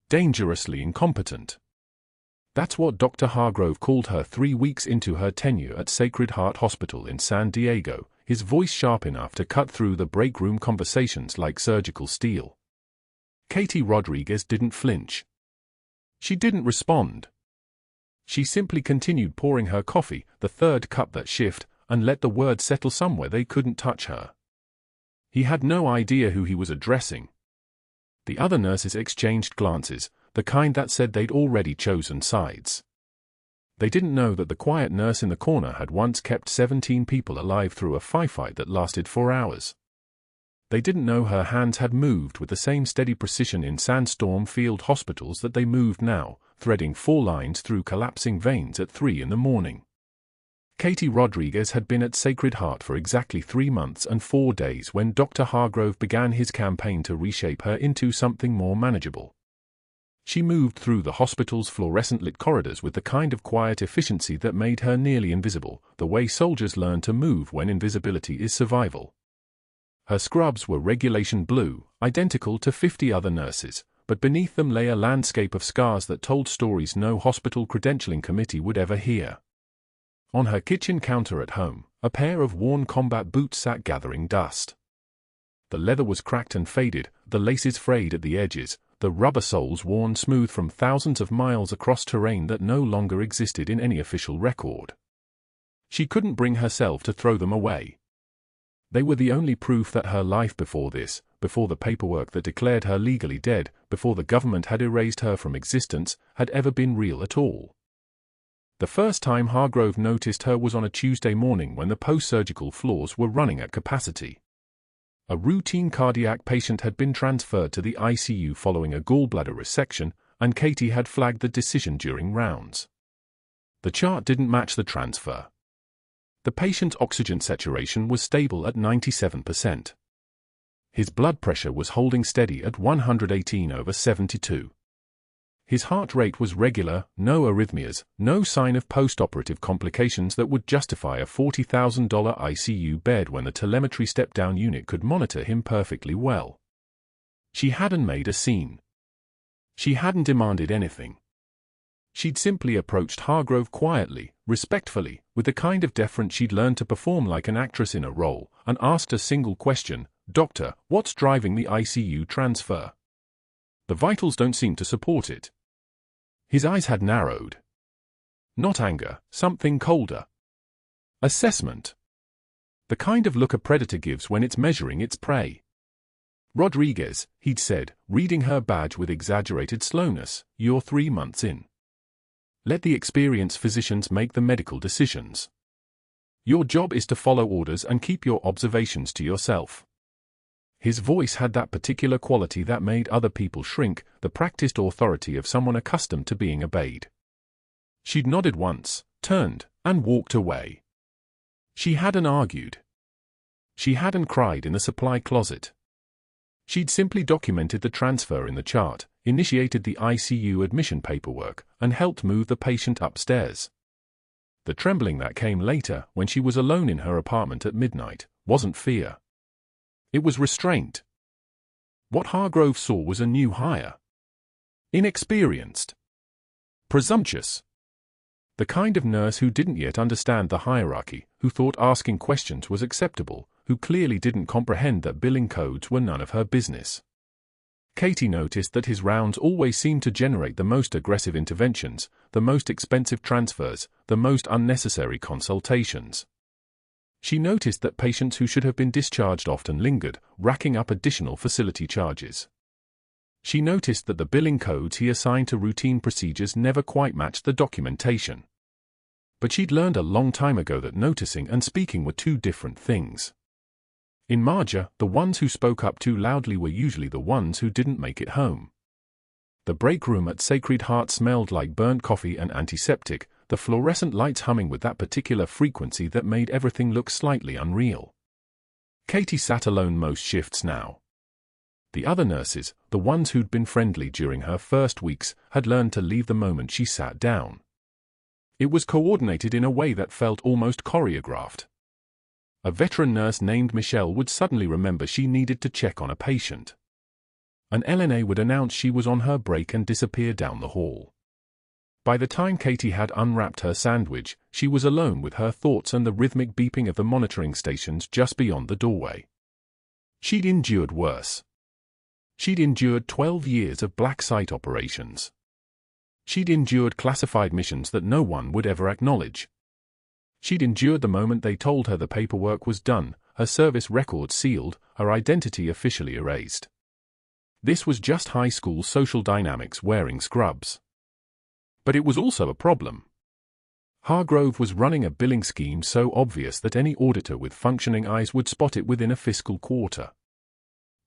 dangerously incompetent. That's what Dr. Harrove called her 3 weeks into her tenure at Sacred Heart Hospital in San Diego, his voice sharp enough to cut through the break room conversations like surgical steel. Katie Rodriguez didn't flinch. She didn't respond. She simply continued pouring her coffee, the third cup that shift, and let the words settle somewhere they couldn't touch her. He had no idea who he was addressing. The other nurses exchanged glances, the kind that said they'd already chosen sides. They didn't know that the quiet nurse in the corner had once kept 17 people alive through a firefight that lasted 4 hours. They didn't know her hands had moved with the same steady precision in sandstorm field hospitals that they moved now, threading 4 lines through collapsing veins at 3 in the morning. Katie Rodriguez had been at Sacred Heart for exactly 3 months and 4 days when Dr. Harrove began his campaign to reshape her into something more manageable. She moved through the hospital's fluorescent-lit corridors with the kind of quiet efficiency that made her nearly invisible, the way soldiers learn to move when invisibility is survival. Her scrubs were regulation blue, identical to 50 other nurses, but beneath them lay a landscape of scars that told stories no hospital credentialing committee would ever hear. On her kitchen counter at home, a pair of worn combat boots sat gathering dust. The leather was cracked and faded, the laces frayed at the edges, the rubber soles worn smooth from thousands of miles across terrain that no longer existed in any official record. She couldn't bring herself to throw them away. They were the only proof that her life before this, before the paperwork that declared her legally dead, before the government had erased her from existence, had ever been real at all. The first time Harrove noticed her was on a Tuesday morning when the post-surgical floors were running at capacity. A routine cardiac patient had been transferred to the ICU following a gallbladder resection, and Katie had flagged the decision during rounds. The chart didn't match the transfer. The patient's oxygen saturation was stable at 97%. His blood pressure was holding steady at 118/72. His heart rate was regular, no arrhythmias, no sign of post-operative complications that would justify a $40,000 ICU bed when the telemetry step-down unit could monitor him perfectly well. She hadn't made a scene. She hadn't demanded anything. She'd simply approached Harrove quietly, respectfully, with the kind of deference she'd learned to perform like an actress in a role, and asked a single question, "Doctor, what's driving the ICU transfer? The vitals don't seem to support it." His eyes had narrowed. Not anger, something colder. Assessment. The kind of look a predator gives when it's measuring its prey. "Rodriguez," he'd said, reading her badge with exaggerated slowness, "you're 3 months in. Let the experienced physicians make the medical decisions. Your job is to follow orders and keep your observations to yourself." His voice had that particular quality that made other people shrink, the practiced authority of someone accustomed to being obeyed. She'd nodded once, turned, and walked away. She hadn't argued. She hadn't cried in the supply closet. She'd simply documented the transfer in the chart, initiated the ICU admission paperwork, and helped move the patient upstairs. The trembling that came later, when she was alone in her apartment at midnight, wasn't fear. It was restraint. What Harrove saw was a new hire. Inexperienced. Presumptuous. The kind of nurse who didn't yet understand the hierarchy, who thought asking questions was acceptable, who clearly didn't comprehend that billing codes were none of her business. Katie noticed that his rounds always seemed to generate the most aggressive interventions, the most expensive transfers, the most unnecessary consultations. She noticed that patients who should have been discharged often lingered, racking up additional facility charges. She noticed that the billing codes he assigned to routine procedures never quite matched the documentation. But she'd learned a long time ago that noticing and speaking were 2 different things. In Marja, the ones who spoke up too loudly were usually the ones who didn't make it home. The break room at Sacred Heart smelled like burnt coffee and antiseptic, the fluorescent lights humming with that particular frequency that made everything look slightly unreal. Katie sat alone most shifts now. The other nurses, the ones who'd been friendly during her first weeks, had learned to leave the moment she sat down. It was coordinated in a way that felt almost choreographed. A veteran nurse named Michelle would suddenly remember she needed to check on a patient. An LNA would announce she was on her break and disappear down the hall. By the time Katie had unwrapped her sandwich, she was alone with her thoughts and the rhythmic beeping of the monitoring stations just beyond the doorway. She'd endured worse. She'd endured 12 years of black site operations. She'd endured classified missions that no one would ever acknowledge. She'd endured the moment they told her the paperwork was done, her service record sealed, her identity officially erased. This was just high school social dynamics wearing scrubs. But it was also a problem. Harrove was running a billing scheme so obvious that any auditor with functioning eyes would spot it within a fiscal quarter.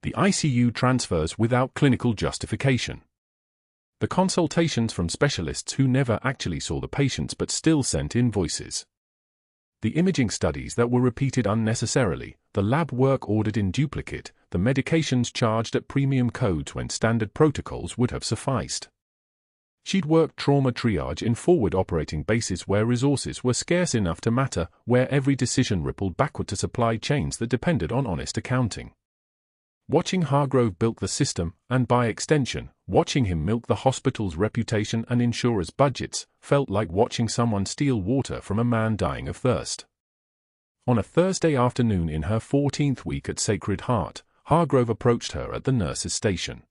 The ICU transfers without clinical justification. The consultations from specialists who never actually saw the patients but still sent invoices. The imaging studies that were repeated unnecessarily, the lab work ordered in duplicate, the medications charged at premium codes when standard protocols would have sufficed. She'd worked trauma triage in forward operating bases where resources were scarce enough to matter, where every decision rippled backward to supply chains that depended on honest accounting. Watching Harrove bilk the system, and by extension, watching him milk the hospital's reputation and insurers' budgets, felt like watching someone steal water from a man dying of thirst. On a Thursday afternoon in her 14th week at Sacred Heart, Harrove approached her at the nurse's station.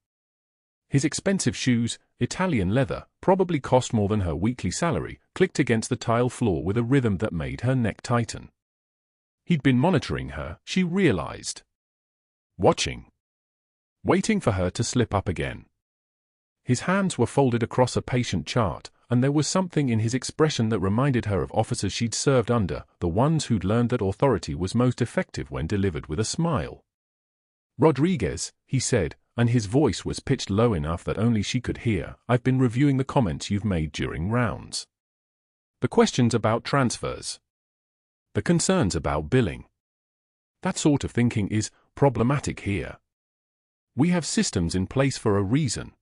His expensive shoes, Italian leather, probably cost more than her weekly salary, clicked against the tile floor with a rhythm that made her neck tighten. He'd been monitoring her, she realized. Watching. Waiting for her to slip up again. His hands were folded across a patient chart, and there was something in his expression that reminded her of officers she'd served under, the ones who'd learned that authority was most effective when delivered with a smile. Rodriguez, he said, and his voice was pitched low enough that only she could hear, I've been reviewing the comments you've made during rounds. The questions about transfers. The concerns about billing. That sort of thinking is problematic here. We have systems in place for a reason.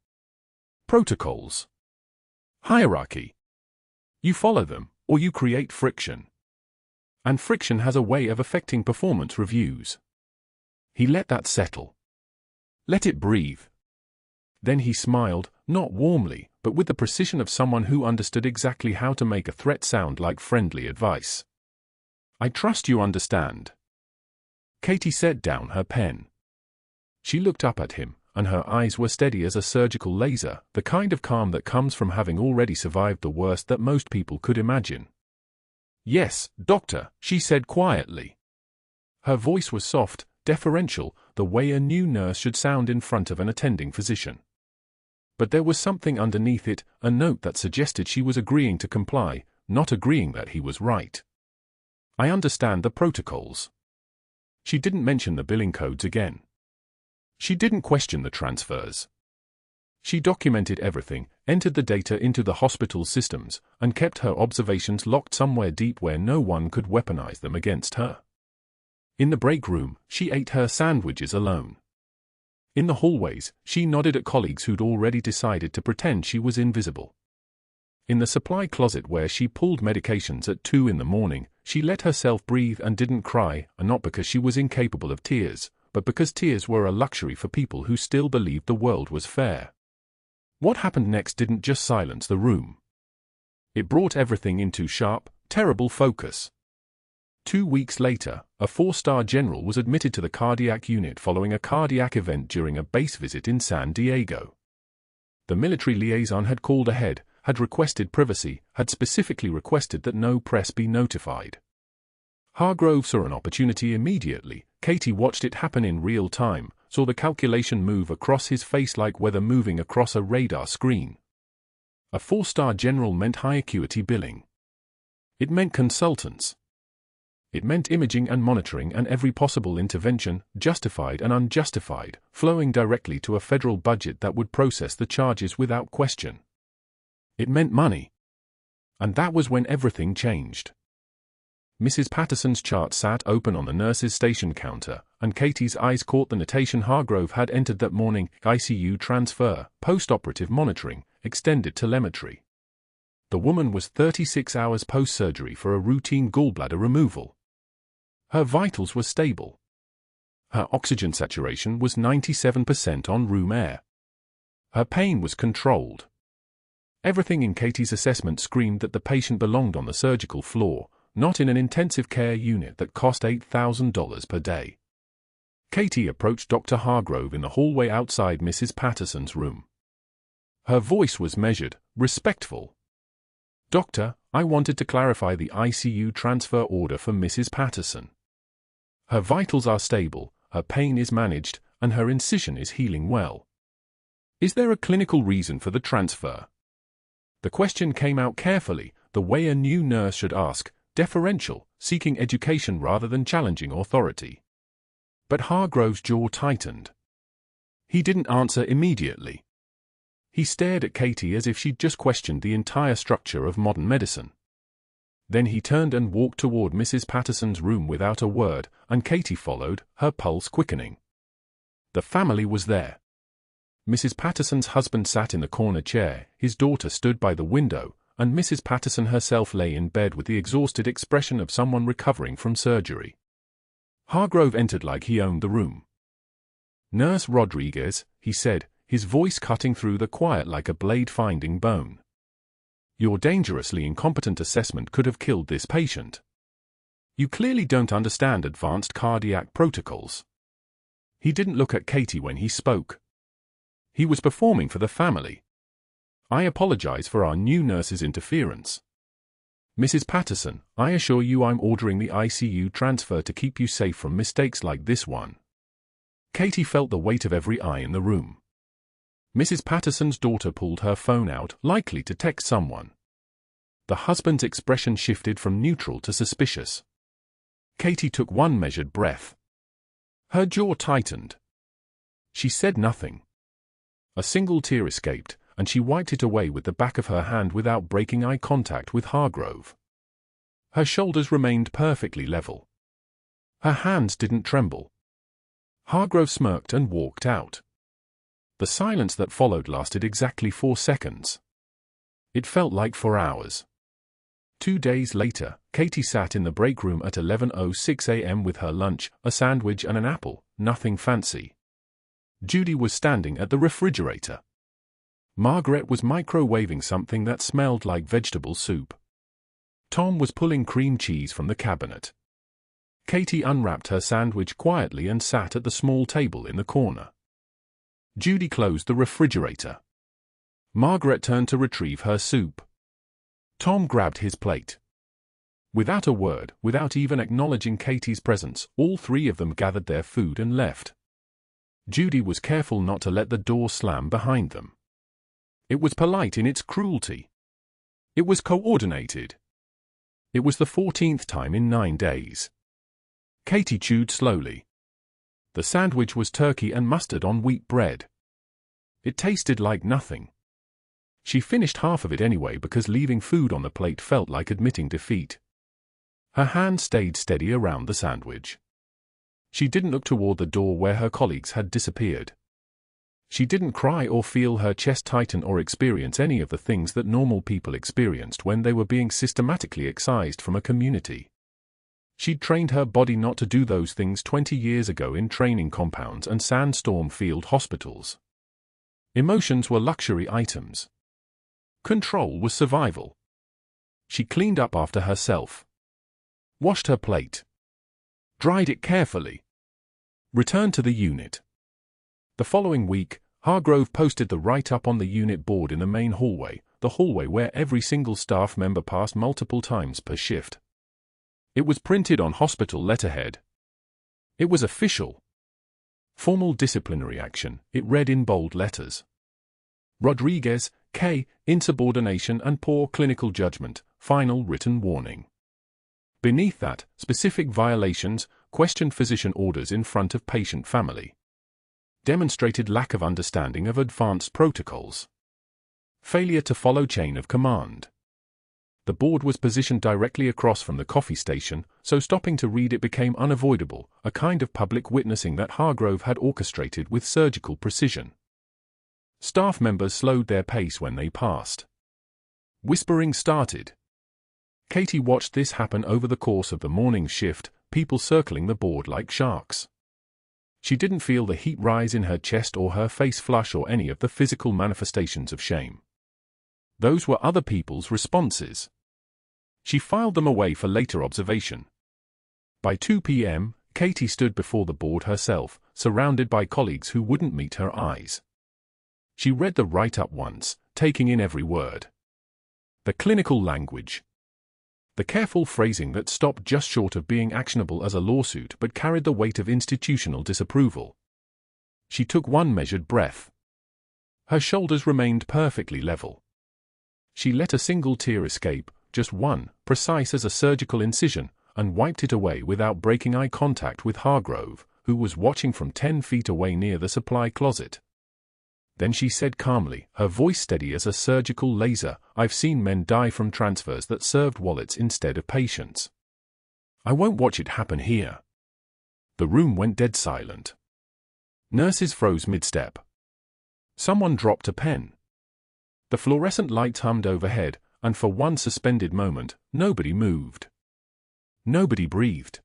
Protocols. Hierarchy. You follow them, or you create friction. And friction has a way of affecting performance reviews. He let that settle. Let it breathe. Then he smiled, not warmly, but with the precision of someone who understood exactly how to make a threat sound like friendly advice. I trust you understand. Katie set down her pen. She looked up at him, and her eyes were steady as a surgical laser, the kind of calm that comes from having already survived the worst that most people could imagine. Yes, doctor, she said quietly. Her voice was soft, deferential, the way a new nurse should sound in front of an attending physician. But there was something underneath it, a note that suggested she was agreeing to comply, not agreeing that he was right. I understand the protocols. She didn't mention the billing codes again. She didn't question the transfers. She documented everything, entered the data into the hospital's systems, and kept her observations locked somewhere deep where no one could weaponize them against her. In the break room, she ate her sandwiches alone. In the hallways, she nodded at colleagues who'd already decided to pretend she was invisible. In the supply closet where she pulled medications at 2 in the morning, she let herself breathe and didn't cry, and not because she was incapable of tears, but because tears were a luxury for people who still believed the world was fair. What happened next didn't just silence the room. It brought everything into sharp, terrible focus. 2 weeks later, a 4-star general was admitted to the cardiac unit following a cardiac event during a base visit in San Diego. The military liaison had called ahead, had requested privacy, had specifically requested that no press be notified. Harrove saw an opportunity immediately. Katie watched it happen in real time, saw the calculation move across his face like weather moving across a radar screen. A 4-star general meant high-acuity billing. It meant consultants. It meant imaging and monitoring and every possible intervention, justified and unjustified, flowing directly to a federal budget that would process the charges without question. It meant money. And that was when everything changed. Mrs. Patterson's chart sat open on the nurse's station counter, and Katie's eyes caught the notation Harrove had entered that morning: ICU transfer, post-operative monitoring, extended telemetry. The woman was 36 hours post-surgery for a routine gallbladder removal. Her vitals were stable. Her oxygen saturation was 97% on room air. Her pain was controlled. Everything in Katie's assessment screamed that the patient belonged on the surgical floor, not in an intensive care unit that cost $8,000 per day. Katie approached Dr. Hargrove in the hallway outside Mrs. Patterson's room. Her voice was measured, respectful. "Doctor, I wanted to clarify the ICU transfer order for Mrs. Patterson. Her vitals are stable, her pain is managed, and her incision is healing well. Is there a clinical reason for the transfer?" The question came out carefully, the way a new nurse should ask, deferential, seeking education rather than challenging authority. But Hargrove's jaw tightened. He didn't answer immediately. He stared at Katie as if she'd just questioned the entire structure of modern medicine. Then he turned and walked toward Mrs. Patterson's room without a word, and Katie followed, her pulse quickening. The family was there. Mrs. Patterson's husband sat in the corner chair, his daughter stood by the window, and Mrs. Patterson herself lay in bed with the exhausted expression of someone recovering from surgery. Hargrove entered like he owned the room. "Nurse Rodriguez," he said, his voice cutting through the quiet like a blade finding bone. "Your dangerously incompetent assessment could have killed this patient. You clearly don't understand advanced cardiac protocols." He didn't look at Katie when he spoke. He was performing for the family. "I apologize for our new nurse's interference. Mrs. Patterson, I assure you I'm ordering the ICU transfer to keep you safe from mistakes like this one." Katie felt the weight of every eye in the room. Mrs. Patterson's daughter pulled her phone out, likely to text someone. The husband's expression shifted from neutral to suspicious. Katie took one measured breath. Her jaw tightened. She said nothing. A single tear escaped, and she wiped it away with the back of her hand without breaking eye contact with Hargrove. Her shoulders remained perfectly level. Her hands didn't tremble. Hargrove smirked and walked out. The silence that followed lasted exactly 4 seconds. It felt like 4 hours. 2 days later, Katie sat in the break room at 11:06 a.m. with her lunch, a sandwich and an apple, nothing fancy. Judy was standing at the refrigerator. Margaret was microwaving something that smelled like vegetable soup. Tom was pulling cream cheese from the cabinet. Katie unwrapped her sandwich quietly and sat at the small table in the corner. Judy closed the refrigerator. Margaret turned to retrieve her soup. Tom grabbed his plate. Without a word, without even acknowledging Katie's presence, all 3 of them gathered their food and left. Judy was careful not to let the door slam behind them. It was polite in its cruelty. It was coordinated. It was the 14th time in 9 days. Katie chewed slowly. The sandwich was turkey and mustard on wheat bread. It tasted like nothing. She finished half of it anyway because leaving food on the plate felt like admitting defeat. Her hand stayed steady around the sandwich. She didn't look toward the door where her colleagues had disappeared. She didn't cry or feel her chest tighten or experience any of the things that normal people experienced when they were being systematically excised from a community. She'd trained her body not to do those things 20 years ago in training compounds and sandstorm field hospitals. Emotions were luxury items. Control was survival. She cleaned up after herself. Washed her plate. Dried it carefully. Returned to the unit. The following week, Hargrove posted the write-up on the unit board in the main hallway, the hallway where every single staff member passed multiple times per shift. It was printed on hospital letterhead. It was official. Formal disciplinary action, it read in bold letters. Rodriguez, K., insubordination and poor clinical judgment, final written warning. Beneath that, specific violations, questioned physician orders in front of patient family. Demonstrated lack of understanding of advanced protocols. Failure to follow chain of command. The board was positioned directly across from the coffee station, so stopping to read it became unavoidable, a kind of public witnessing that Hargrove had orchestrated with surgical precision. Staff members slowed their pace when they passed. Whispering started. Katie watched this happen over the course of the morning shift, people circling the board like sharks. She didn't feel the heat rise in her chest or her face flush or any of the physical manifestations of shame. Those were other people's responses. She filed them away for later observation. By 2 p.m., Katie stood before the board herself, surrounded by colleagues who wouldn't meet her eyes. She read the write-up once, taking in every word. The clinical language. The careful phrasing that stopped just short of being actionable as a lawsuit but carried the weight of institutional disapproval. She took one measured breath. Her shoulders remained perfectly level. She let a single tear escape, just one, precise as a surgical incision, and wiped it away without breaking eye contact with Harrove, who was watching from 10 feet away near the supply closet. Then she said calmly, her voice steady as a surgical laser, "I've seen men die from transfers that served wallets instead of patients. I won't watch it happen here." The room went dead silent. Nurses froze mid-step. Someone dropped a pen. The fluorescent lights hummed overhead, and for one suspended moment, nobody moved. Nobody breathed.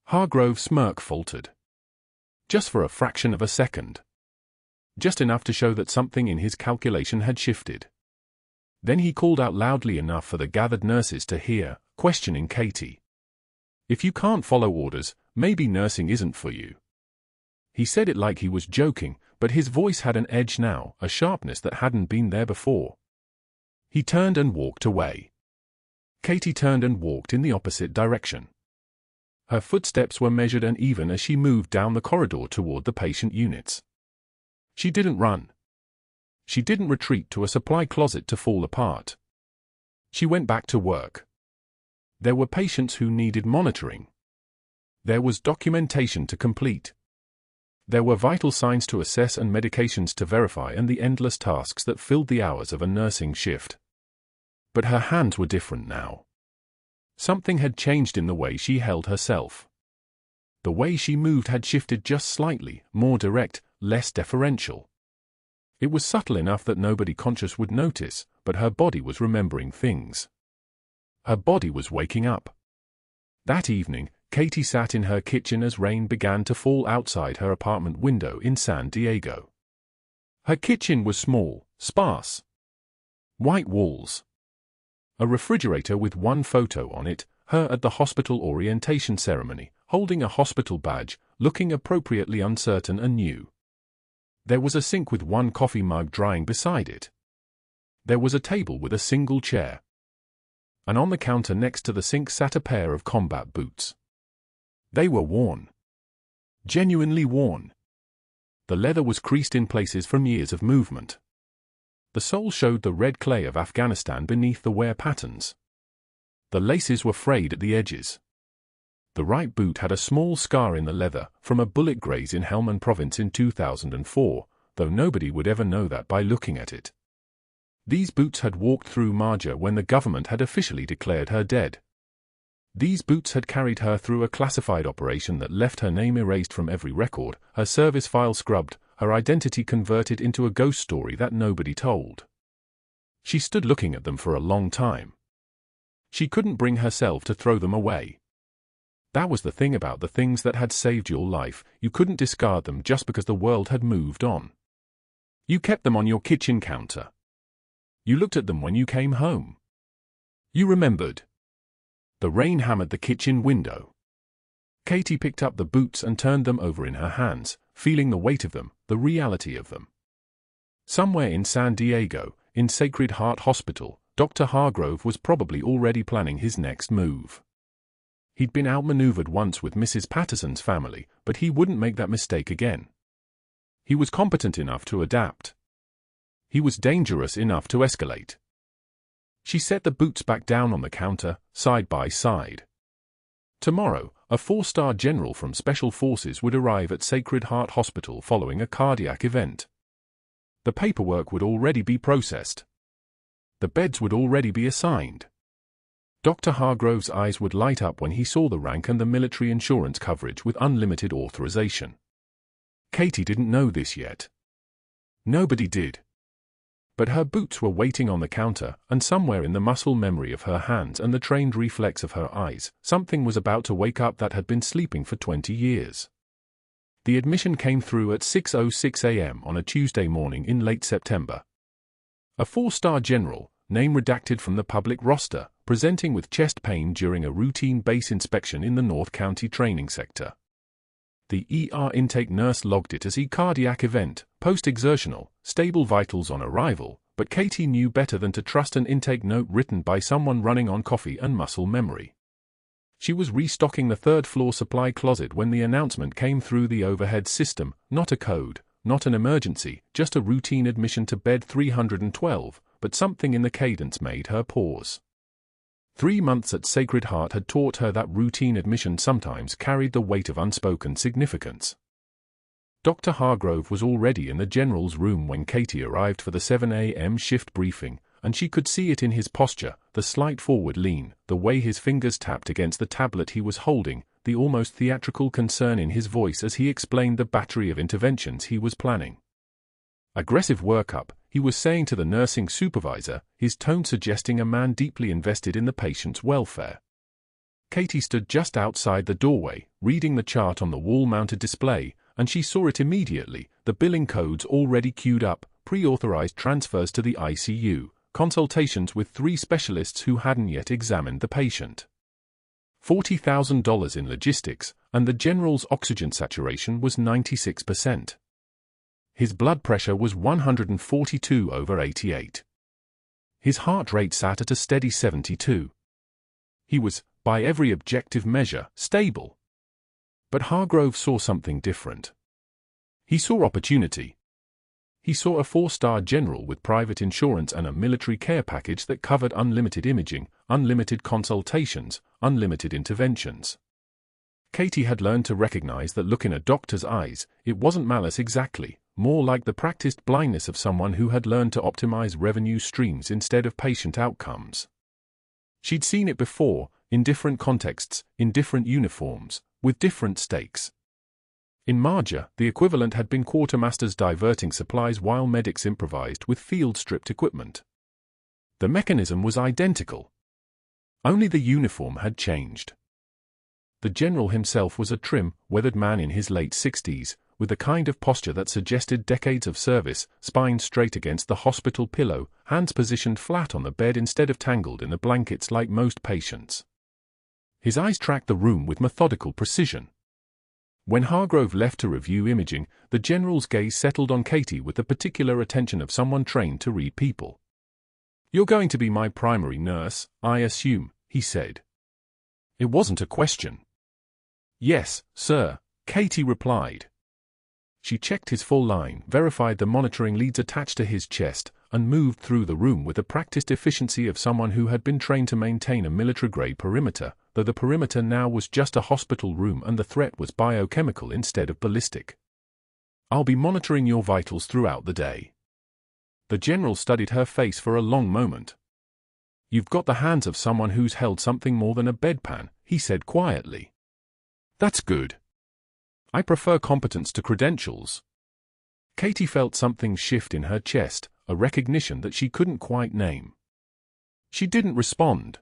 Hargrove's smirk faltered. Just for a fraction of a second. Just enough to show that something in his calculation had shifted. Then he called out loudly enough for the gathered nurses to hear, questioning Katie. "If you can't follow orders, maybe nursing isn't for you." He said it like he was joking, but his voice had an edge now, a sharpness that hadn't been there before. He turned and walked away. Katie turned and walked in the opposite direction. Her footsteps were measured and even as she moved down the corridor toward the patient units. She didn't run. She didn't retreat to a supply closet to fall apart. She went back to work. There were patients who needed monitoring. There was documentation to complete. There were vital signs to assess and medications to verify and the endless tasks that filled the hours of a nursing shift. But her hands were different now. Something had changed in the way she held herself. The way she moved had shifted just slightly, more direct, less deferential. It was subtle enough that nobody conscious would notice, but her body was remembering things. Her body was waking up. That evening, Katie sat in her kitchen as rain began to fall outside her apartment window in San Diego. Her kitchen was small, sparse. White walls. A refrigerator with one photo on it, her at the hospital orientation ceremony, holding a hospital badge, looking appropriately uncertain and new. There was a sink with one coffee mug drying beside it. There was a table with a single chair. And on the counter next to the sink sat a pair of combat boots. They were worn. Genuinely worn. The leather was creased in places from years of movement. The sole showed the red clay of Afghanistan beneath the wear patterns. The laces were frayed at the edges. The right boot had a small scar in the leather from a bullet graze in Helmand Province in 2004, though nobody would ever know that by looking at it. These boots had walked through Marja when the government had officially declared her dead. These boots had carried her through a classified operation that left her name erased from every record, her service file scrubbed, her identity converted into a ghost story that nobody told. She stood looking at them for a long time. She couldn't bring herself to throw them away. That was the thing about the things that had saved your life, you couldn't discard them just because the world had moved on. You kept them on your kitchen counter. You looked at them when you came home. You remembered. The rain hammered the kitchen window. Katie picked up the boots and turned them over in her hands, feeling the weight of them, the reality of them. Somewhere in San Diego, in Sacred Heart Hospital, Dr. Hargrove was probably already planning his next move. He'd been outmaneuvered once with Mrs. Patterson's family, but he wouldn't make that mistake again. He was competent enough to adapt. He was dangerous enough to escalate. She set the boots back down on the counter, side by side. Tomorrow, a 4-star general from Special Forces would arrive at Sacred Heart Hospital following a cardiac event. The paperwork would already be processed. The beds would already be assigned. Dr. Hargrove's eyes would light up when he saw the rank and the military insurance coverage with unlimited authorization. Katie didn't know this yet. Nobody did. But her boots were waiting on the counter, and somewhere in the muscle memory of her hands and the trained reflex of her eyes, something was about to wake up that had been sleeping for 20 years. The admission came through at 6:06 a.m. on a Tuesday morning in late September. A 4-star general, name redacted from the public roster, presenting with chest pain during a routine base inspection in the North County training sector. The ER intake nurse logged it as a cardiac event, post-exertional, stable vitals on arrival, but Katie knew better than to trust an intake note written by someone running on coffee and muscle memory. She was restocking the third-floor supply closet when the announcement came through the overhead system, not a code, not an emergency, just a routine admission to bed 312, but something in the cadence made her pause. 3 months at Sacred Heart had taught her that routine admission sometimes carried the weight of unspoken significance. Dr. Hargrove was already in the general's room when Katie arrived for the 7 a.m. shift briefing, and she could see it in his posture, the slight forward lean, the way his fingers tapped against the tablet he was holding, the almost theatrical concern in his voice as he explained the battery of interventions he was planning. Aggressive workup, he was saying to the nursing supervisor, his tone suggesting a man deeply invested in the patient's welfare. Katie stood just outside the doorway, reading the chart on the wall-mounted display, and she saw it immediately, the billing codes already queued up, pre-authorized transfers to the ICU, consultations with 3 specialists who hadn't yet examined the patient. $40,000 in logistics, and the general's oxygen saturation was 96%. His blood pressure was 142/88. His heart rate sat at a steady 72. He was, by every objective measure, stable. But Hargrove saw something different. He saw opportunity. He saw a 4-star general with private insurance and a military care package that covered unlimited imaging, unlimited consultations, unlimited interventions. Katie had learned to recognize that look in a doctor's eyes, it wasn't malice exactly, more like the practiced blindness of someone who had learned to optimize revenue streams instead of patient outcomes. She'd seen it before, in different contexts, in different uniforms, with different stakes. In Marja, the equivalent had been quartermasters diverting supplies while medics improvised with field-stripped equipment. The mechanism was identical. Only the uniform had changed. The general himself was a trim, weathered man in his late 60s, with the kind of posture that suggested decades of service, spine straight against the hospital pillow, hands positioned flat on the bed instead of tangled in the blankets like most patients. His eyes tracked the room with methodical precision. When Hargrove left to review imaging, the general's gaze settled on Katie with the particular attention of someone trained to read people. "You're going to be my primary nurse, I assume," he said. It wasn't a question. "Yes, sir," Katie replied. She checked his full line, verified the monitoring leads attached to his chest, and moved through the room with the practiced efficiency of someone who had been trained to maintain a military-grade perimeter, though the perimeter now was just a hospital room and the threat was biochemical instead of ballistic. "I'll be monitoring your vitals throughout the day." The general studied her face for a long moment. "You've got the hands of someone who's held something more than a bedpan," he said quietly. "That's good. I prefer competence to credentials." Katie felt something shift in her chest, a recognition that she couldn't quite name. She didn't respond.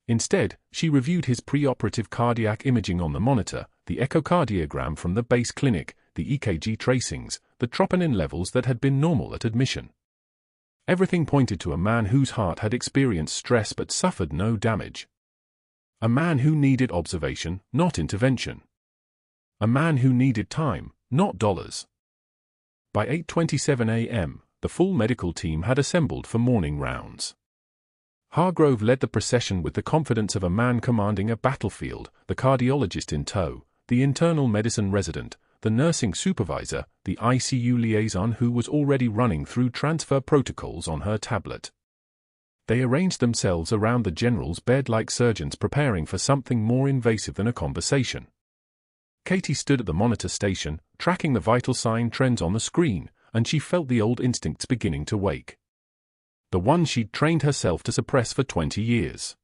Instead, she reviewed his preoperative cardiac imaging on the monitor, the echocardiogram from the base clinic, the EKG tracings, the troponin levels that had been normal at admission. Everything pointed to a man whose heart had experienced stress but suffered no damage. A man who needed observation, not intervention. A man who needed time, not dollars. By 8:27 a.m., the full medical team had assembled for morning rounds. Hargrove led the procession with the confidence of a man commanding a battlefield, the cardiologist in tow, the internal medicine resident, the nursing supervisor, the ICU liaison who was already running through transfer protocols on her tablet. They arranged themselves around the general's bed like surgeons preparing for something more invasive than a conversation. Katie stood at the monitor station, tracking the vital sign trends on the screen, and she felt the old instincts beginning to wake. The ones she'd trained herself to suppress for 20 years.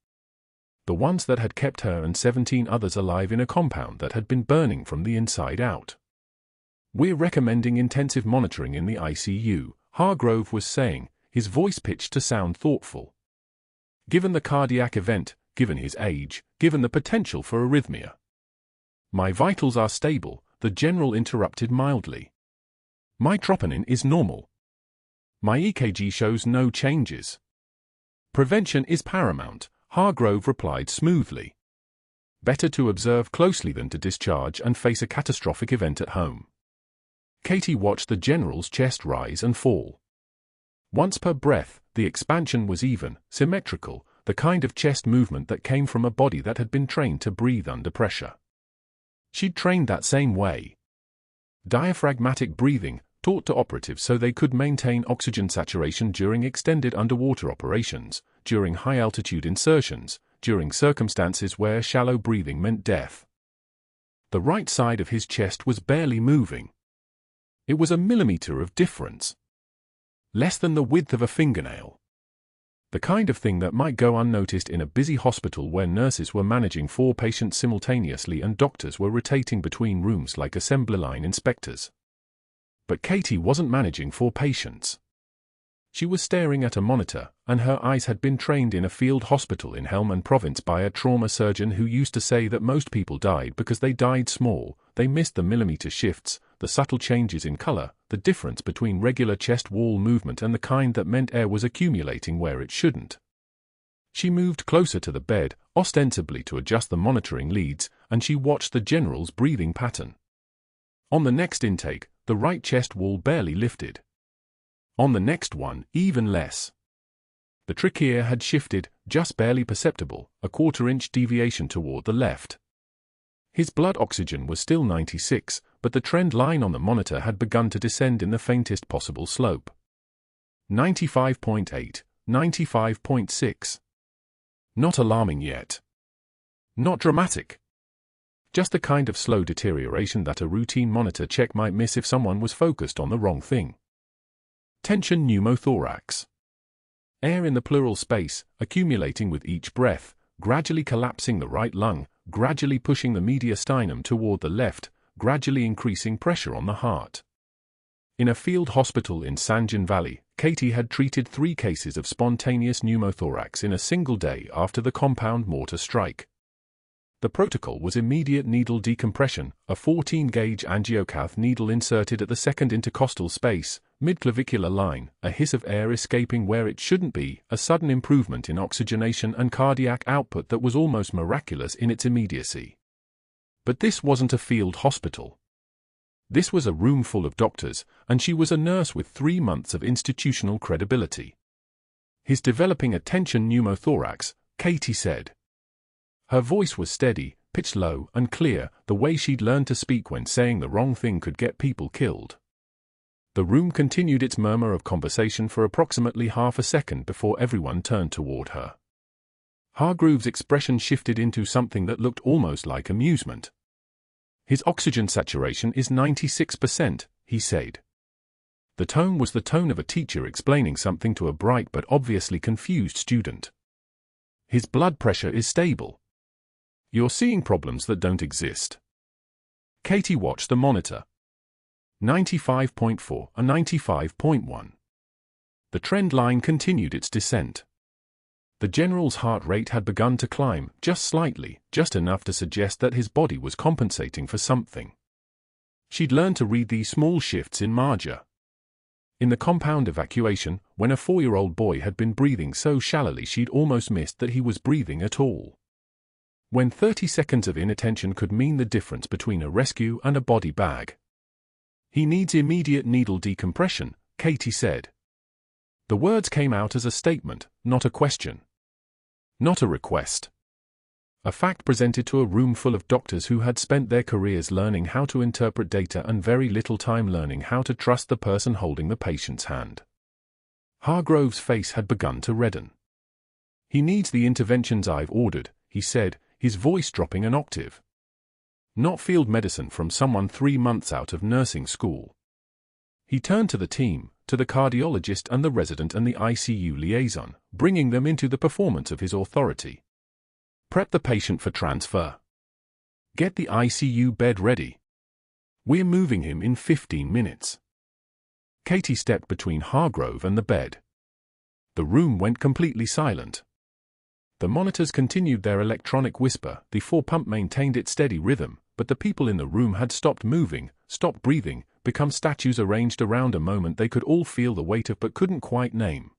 The ones that had kept her and 17 others alive in a compound that had been burning from the inside out. "We're recommending intensive monitoring in the ICU," Hargrove was saying, his voice pitched to sound thoughtful. "Given the cardiac event, given his age, given the potential for arrhythmia. My vitals are stable, the general interrupted mildly. My troponin is normal. My EKG shows no changes. Prevention is paramount, Harrove replied smoothly. Better to observe closely than to discharge and face a catastrophic event at home. Katie watched the general's chest rise and fall. Once per breath, the expansion was even, symmetrical, the kind of chest movement that came from a body that had been trained to breathe under pressure. She'd trained that same way. Diaphragmatic breathing, taught to operatives so they could maintain oxygen saturation during extended underwater operations, during high-altitude insertions, during circumstances where shallow breathing meant death. The right side of his chest was barely moving. It was a millimeter of difference. Less than the width of a fingernail. The kind of thing that might go unnoticed in a busy hospital where nurses were managing 4 patients simultaneously and doctors were rotating between rooms like assembly line inspectors. But Katie wasn't managing 4 patients. She was staring at a monitor, and her eyes had been trained in a field hospital in Helmand Province by a trauma surgeon who used to say that most people died because they died small, they missed the millimeter shifts, the subtle changes in color, the difference between regular chest wall movement and the kind that meant air was accumulating where it shouldn't. She moved closer to the bed, ostensibly to adjust the monitoring leads, and she watched the general's breathing pattern. On the next intake, the right chest wall barely lifted. On the next one, even less. The trachea had shifted, just barely perceptible, a 1/4-inch deviation toward the left. His blood oxygen was still 96, but the trend line on the monitor had begun to descend in the faintest possible slope. 95.8, 95.6. Not alarming yet. Not dramatic. Just the kind of slow deterioration that a routine monitor check might miss if someone was focused on the wrong thing. Tension pneumothorax. Air in the pleural space, accumulating with each breath, gradually collapsing the right lung, gradually pushing the mediastinum toward the left, gradually increasing pressure on the heart. In a field hospital in Sanjan Valley, Katie had treated 3 cases of spontaneous pneumothorax in a single day after the compound mortar strike. The protocol was immediate needle decompression, a 14-gauge angiocath needle inserted at the second intercostal space, midclavicular line, a hiss of air escaping where it shouldn't be, a sudden improvement in oxygenation and cardiac output that was almost miraculous in its immediacy. But this wasn't a field hospital. This was a room full of doctors, and she was a nurse with 3 months of institutional credibility. He's developing a tension pneumothorax, Katie said. Her voice was steady, pitched low and clear, the way she'd learned to speak when saying the wrong thing could get people killed. The room continued its murmur of conversation for approximately half a second before everyone turned toward her. Hargrove's expression shifted into something that looked almost like amusement. His oxygen saturation is 96%, he said. The tone was the tone of a teacher explaining something to a bright but obviously confused student. His blood pressure is stable. You're seeing problems that don't exist. Katie watched the monitor. 95.4 and 95.1. The trend line continued its descent. The general's heart rate had begun to climb, just slightly, just enough to suggest that his body was compensating for something. She'd learned to read these small shifts in Marja. In the compound evacuation, when a 4-year-old boy had been breathing so shallowly she'd almost missed that he was breathing at all. When 30 seconds of inattention could mean the difference between a rescue and a body bag. He needs immediate needle decompression, Katie said. The words came out as a statement, not a question. Not a request. A fact presented to a room full of doctors who had spent their careers learning how to interpret data and very little time learning how to trust the person holding the patient's hand. Hargrove's face had begun to redden. He needs the interventions I've ordered, he said, his voice dropping an octave. Not field medicine from someone 3 months out of nursing school. He turned to the team, to the cardiologist and the resident and the ICU liaison, bringing them into the performance of his authority. Prep the patient for transfer. Get the ICU bed ready. We're moving him in 15 minutes. Katie stepped between Harrove and the bed. The room went completely silent. The monitors continued their electronic whisper, the 4-pump maintained its steady rhythm, but the people in the room had stopped moving, stopped breathing, become statues arranged around a moment they could all feel the weight of but couldn't quite name.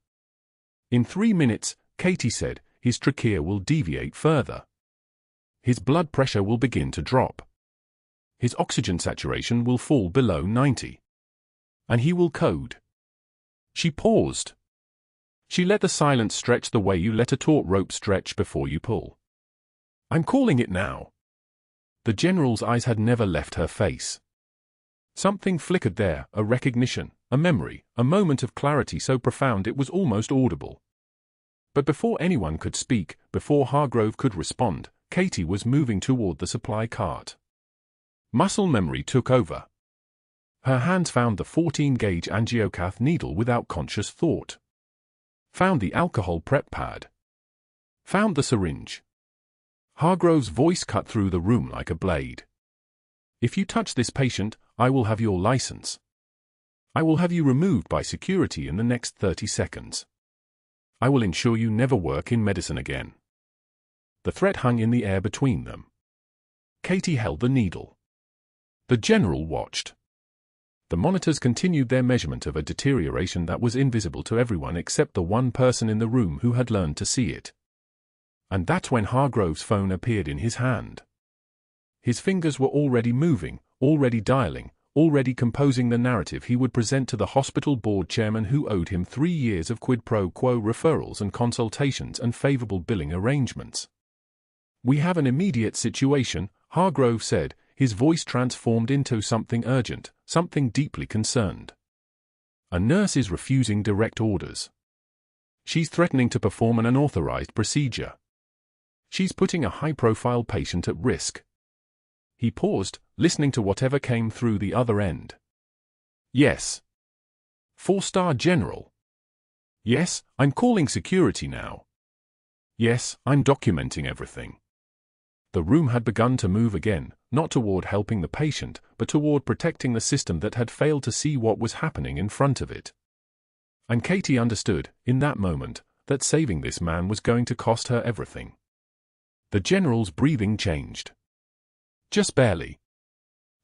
In 3 minutes, Katie said, his trachea will deviate further. His blood pressure will begin to drop. His oxygen saturation will fall below 90. And he will code. She paused. She let the silence stretch the way you let a taut rope stretch before you pull. I'm calling it now. The general's eyes had never left her face. Something flickered there, a recognition, a memory, a moment of clarity so profound it was almost audible. But before anyone could speak, before Harrove could respond, Katie was moving toward the supply cart. Muscle memory took over. Her hands found the 14-gauge angiocath needle without conscious thought. Found the alcohol prep pad. Found the syringe. Hargrove's voice cut through the room like a blade. If you touch this patient, I will have your license. I will have you removed by security in the next 30 seconds. I will ensure you never work in medicine again. The threat hung in the air between them. Katie held the needle. The general watched. The monitors continued their measurement of a deterioration that was invisible to everyone except the one person in the room who had learned to see it. And that's when Hargrove's phone appeared in his hand. His fingers were already moving, already dialing, already composing the narrative he would present to the hospital board chairman who owed him 3 years of quid pro quo referrals and consultations and favorable billing arrangements. We have an immediate situation, Harrove said, his voice transformed into something urgent, something deeply concerned. A nurse is refusing direct orders. She's threatening to perform an unauthorized procedure. She's putting a high-profile patient at risk. He paused, listening to whatever came through the other end. Yes. 4-star general. Yes, I'm calling security now. Yes, I'm documenting everything. The room had begun to move again, not toward helping the patient, but toward protecting the system that had failed to see what was happening in front of it. And Katie understood, in that moment, that saving this man was going to cost her everything. The general's breathing changed. Just barely.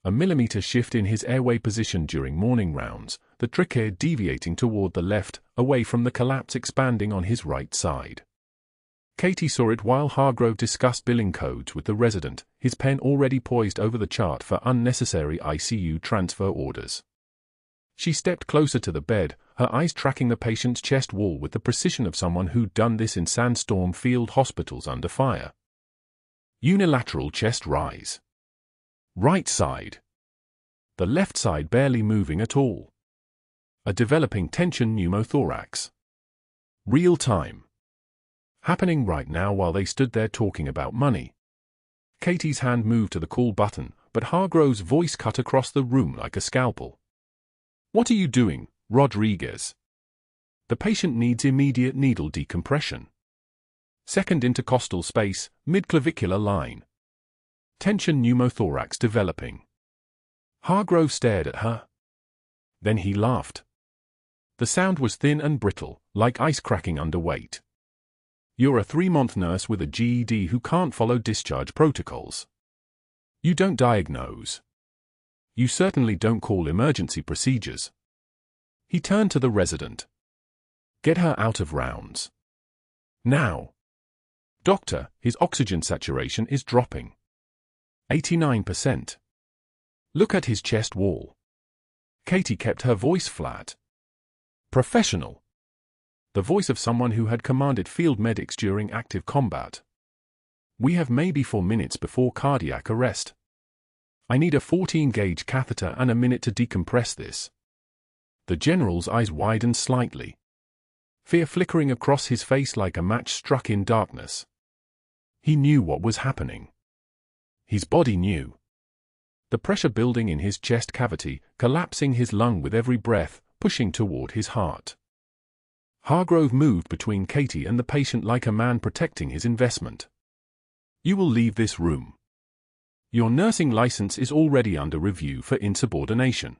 A millimeter shift in his airway position during morning rounds, the trachea deviating toward the left, away from the collapse expanding on his right side. Katie saw it while Harrove discussed billing codes with the resident, his pen already poised over the chart for unnecessary ICU transfer orders. She stepped closer to the bed, her eyes tracking the patient's chest wall with the precision of someone who'd done this in sandstorm field hospitals under fire. Unilateral chest rise. Right side. The left side barely moving at all. A developing tension pneumothorax. Real time. Happening right now while they stood there talking about money. Katie's hand moved to the call button, but Hargrove's voice cut across the room like a scalpel. What are you doing, Rodriguez? The patient needs immediate needle decompression. Second intercostal space, mid-clavicular line. Tension pneumothorax developing. Harrove stared at her. Then he laughed. The sound was thin and brittle, like ice cracking under weight. You're a 3-month nurse with a GED who can't follow discharge protocols. You don't diagnose. You certainly don't call emergency procedures. He turned to the resident. Get her out of rounds. Now. Doctor, his oxygen saturation is dropping. 89%. Look at his chest wall. Katie kept her voice flat. Professional. The voice of someone who had commanded field medics during active combat. We have maybe 4 minutes before cardiac arrest. I need a 14-gauge catheter and a minute to decompress this. The general's eyes widened slightly. Fear flickering across his face like a match struck in darkness. He knew what was happening. His body knew. The pressure building in his chest cavity, collapsing his lung with every breath, pushing toward his heart. Harrove moved between Katie and the patient like a man protecting his investment. You will leave this room. Your nursing license is already under review for insubordination.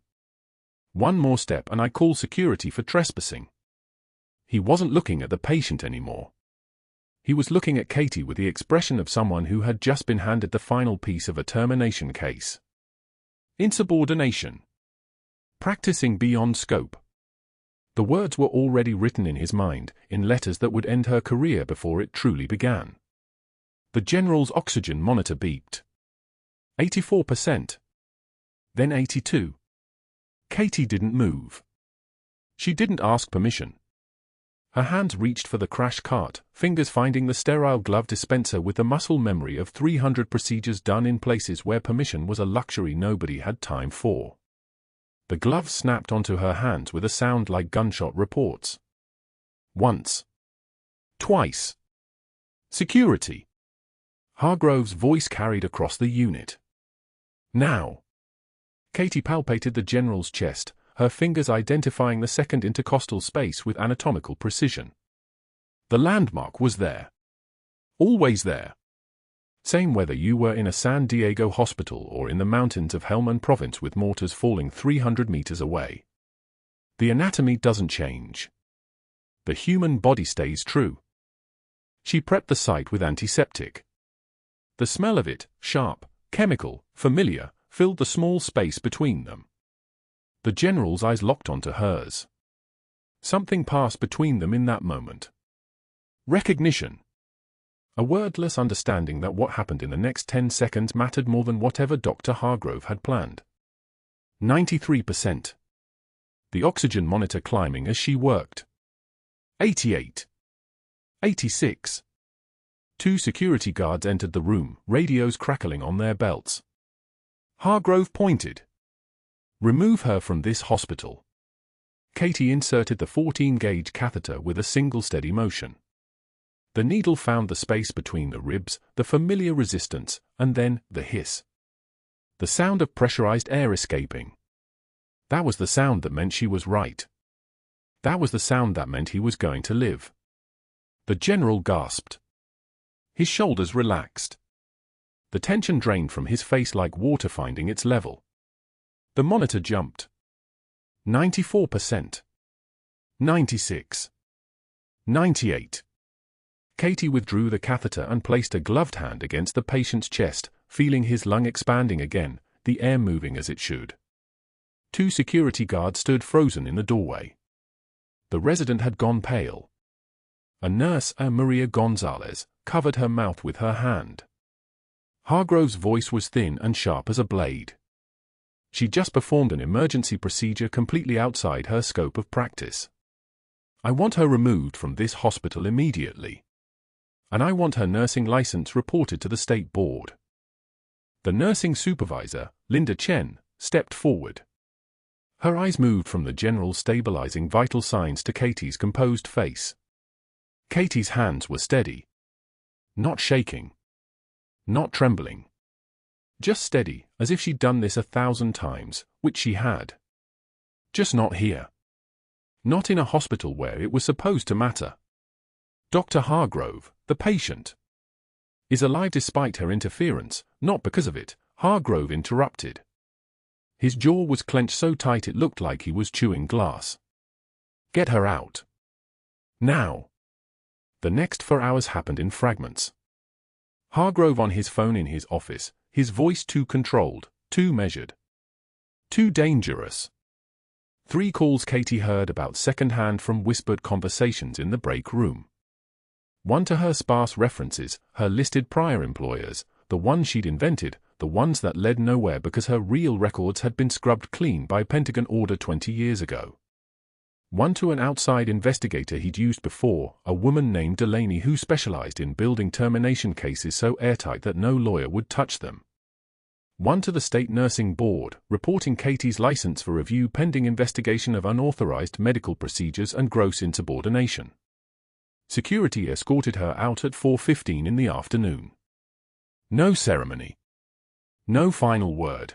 One more step and I call security for trespassing. He wasn't looking at the patient anymore. He was looking at Katie with the expression of someone who had just been handed the final piece of a termination case. Insubordination. Practicing beyond scope. The words were already written in his mind, in letters that would end her career before it truly began. The general's oxygen monitor beeped. 84%. Then 82. Katie didn't move. She didn't ask permission. Her hands reached for the crash cart, fingers finding the sterile glove dispenser with the muscle memory of 300 procedures done in places where permission was a luxury nobody had time for. The glove snapped onto her hands with a sound like gunshot reports. Once. Twice. Security. Hargrove's voice carried across the unit. Now. Katie palpated the general's chest, her fingers identifying the second intercostal space with anatomical precision. The landmark was there. Always there. Same whether you were in a San Diego hospital or in the mountains of Helmand Province with mortars falling 300 meters away. The anatomy doesn't change. The human body stays true. She prepped the site with antiseptic. The smell of it, sharp, chemical, familiar, filled the small space between them. The general's eyes locked onto hers. Something passed between them in that moment. Recognition. A wordless understanding that what happened in the next 10 seconds mattered more than whatever Dr. Hargrove had planned. 93%. The oxygen monitor climbing as she worked. 88. 86. 2 security guards entered the room, radios crackling on their belts. Hargrove pointed. Remove her from this hospital. Katie inserted the 14-gauge catheter with a single steady motion. The needle found the space between the ribs, the familiar resistance, and then the hiss. The sound of pressurized air escaping. That was the sound that meant she was right. That was the sound that meant he was going to live. The general gasped. His shoulders relaxed. The tension drained from his face like water finding its level. The monitor jumped. 94%. 96. 98. Katie withdrew the catheter and placed a gloved hand against the patient's chest, feeling his lung expanding again, the air moving as it should. 2 security guards stood frozen in the doorway. The resident had gone pale. A nurse, Maria Gonzalez, covered her mouth with her hand. Hargrove's voice was thin and sharp as a blade. She just performed an emergency procedure completely outside her scope of practice. I want her removed from this hospital immediately. And I want her nursing license reported to the state board. The nursing supervisor, Linda Chen, stepped forward. Her eyes moved from the general stabilizing vital signs to Katie's composed face. Katie's hands were steady. Not shaking. Not trembling. Just steady, as if she'd done this 1,000 times, which she had. Just not here. Not in a hospital where it was supposed to matter. Dr. Hargrove, the patient, is alive despite her interference, not because of it, Hargrove interrupted. His jaw was clenched so tight it looked like he was chewing glass. Get her out. Now. The next 4 hours happened in fragments. Hargrove on his phone in his office, his voice too controlled, too measured. Too dangerous. 3 calls Katie heard about second-hand from whispered conversations in the break room. 1 to her sparse references, her listed prior employers, the ones she'd invented, the ones that led nowhere because her real records had been scrubbed clean by Pentagon order 20 years ago. 1 to an outside investigator he'd used before, a woman named Delaney who specialized in building termination cases so airtight that no lawyer would touch them. 1 to the state nursing board, reporting Katie's license for review pending investigation of unauthorized medical procedures and gross insubordination. Security escorted her out at 4:15 in the afternoon. No ceremony. No final word.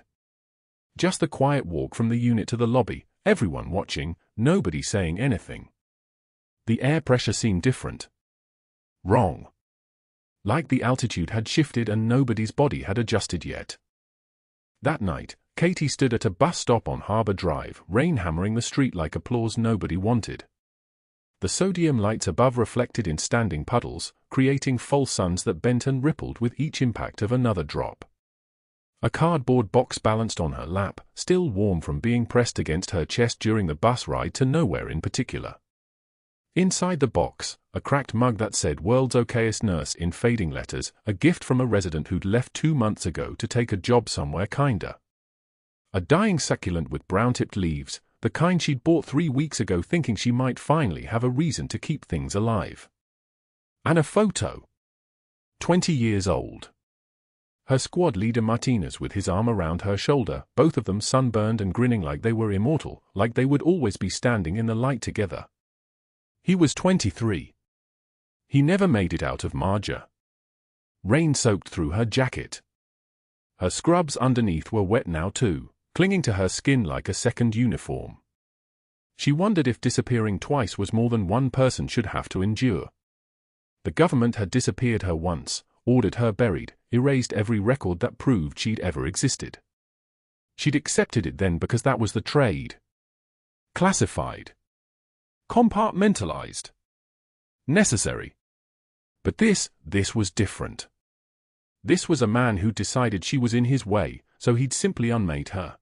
Just the quiet walk from the unit to the lobby, everyone watching, nobody saying anything. The air pressure seemed different. Wrong. Like the altitude had shifted and nobody's body had adjusted yet. That night, Katie stood at a bus stop on Harbor Drive, rain hammering the street like applause nobody wanted. The sodium lights above reflected in standing puddles, creating false suns that bent and rippled with each impact of another drop. A cardboard box balanced on her lap, still warm from being pressed against her chest during the bus ride to nowhere in particular. Inside the box, a cracked mug that said "World's Okayest Nurse" in fading letters, a gift from a resident who'd left 2 months ago to take a job somewhere kinder. A dying succulent with brown-tipped leaves, the kind she'd bought 3 weeks ago thinking she might finally have a reason to keep things alive. And a photo. 20 years old. Her squad leader Martinez with his arm around her shoulder, both of them sunburned and grinning like they were immortal, like they would always be standing in the light together. He was 23. He never made it out of Marja. Rain soaked through her jacket. Her scrubs underneath were wet now too, clinging to her skin like a second uniform. She wondered if disappearing twice was more than one person should have to endure. The government had disappeared her once, ordered her buried, erased every record that proved she'd ever existed. She'd accepted it then because that was the trade. Classified. Compartmentalized. Necessary. But this was different. This was a man who decided she was in his way, so he'd simply unmade her.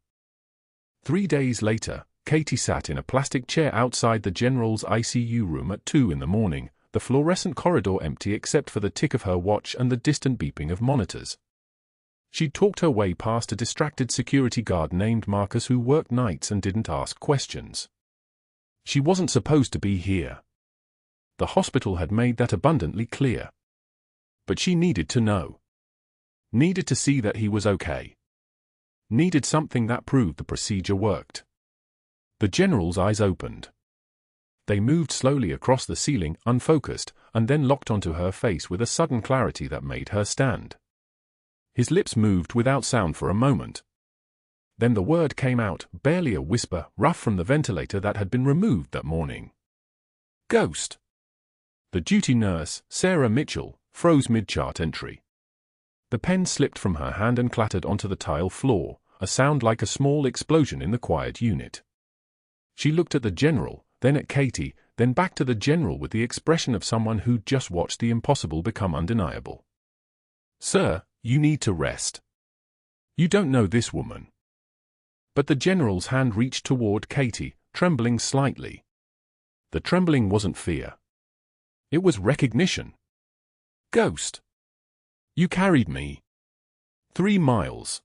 3 days later, Katie sat in a plastic chair outside the general's ICU room at 2 in the morning, the fluorescent corridor empty except for the tick of her watch and the distant beeping of monitors. She'd talked her way past a distracted security guard named Marcus who worked nights and didn't ask questions. She wasn't supposed to be here. The hospital had made that abundantly clear. But she needed to know. Needed to see that he was okay. Needed something that proved the procedure worked. The general's eyes opened. They moved slowly across the ceiling, unfocused, and then locked onto her face with a sudden clarity that made her stand. His lips moved without sound for a moment. Then the word came out, barely a whisper, rough from the ventilator that had been removed that morning. Ghost. The duty nurse, Sarah Mitchell, froze mid-chart entry. The pen slipped from her hand and clattered onto the tile floor, a sound like a small explosion in the quiet unit. She looked at the general, then at Katie, then back to the general with the expression of someone who'd just watched the impossible become undeniable. Sir, you need to rest. You don't know this woman. But the general's hand reached toward Katie, trembling slightly. The trembling wasn't fear. It was recognition. Ghost. You carried me. 3 miles.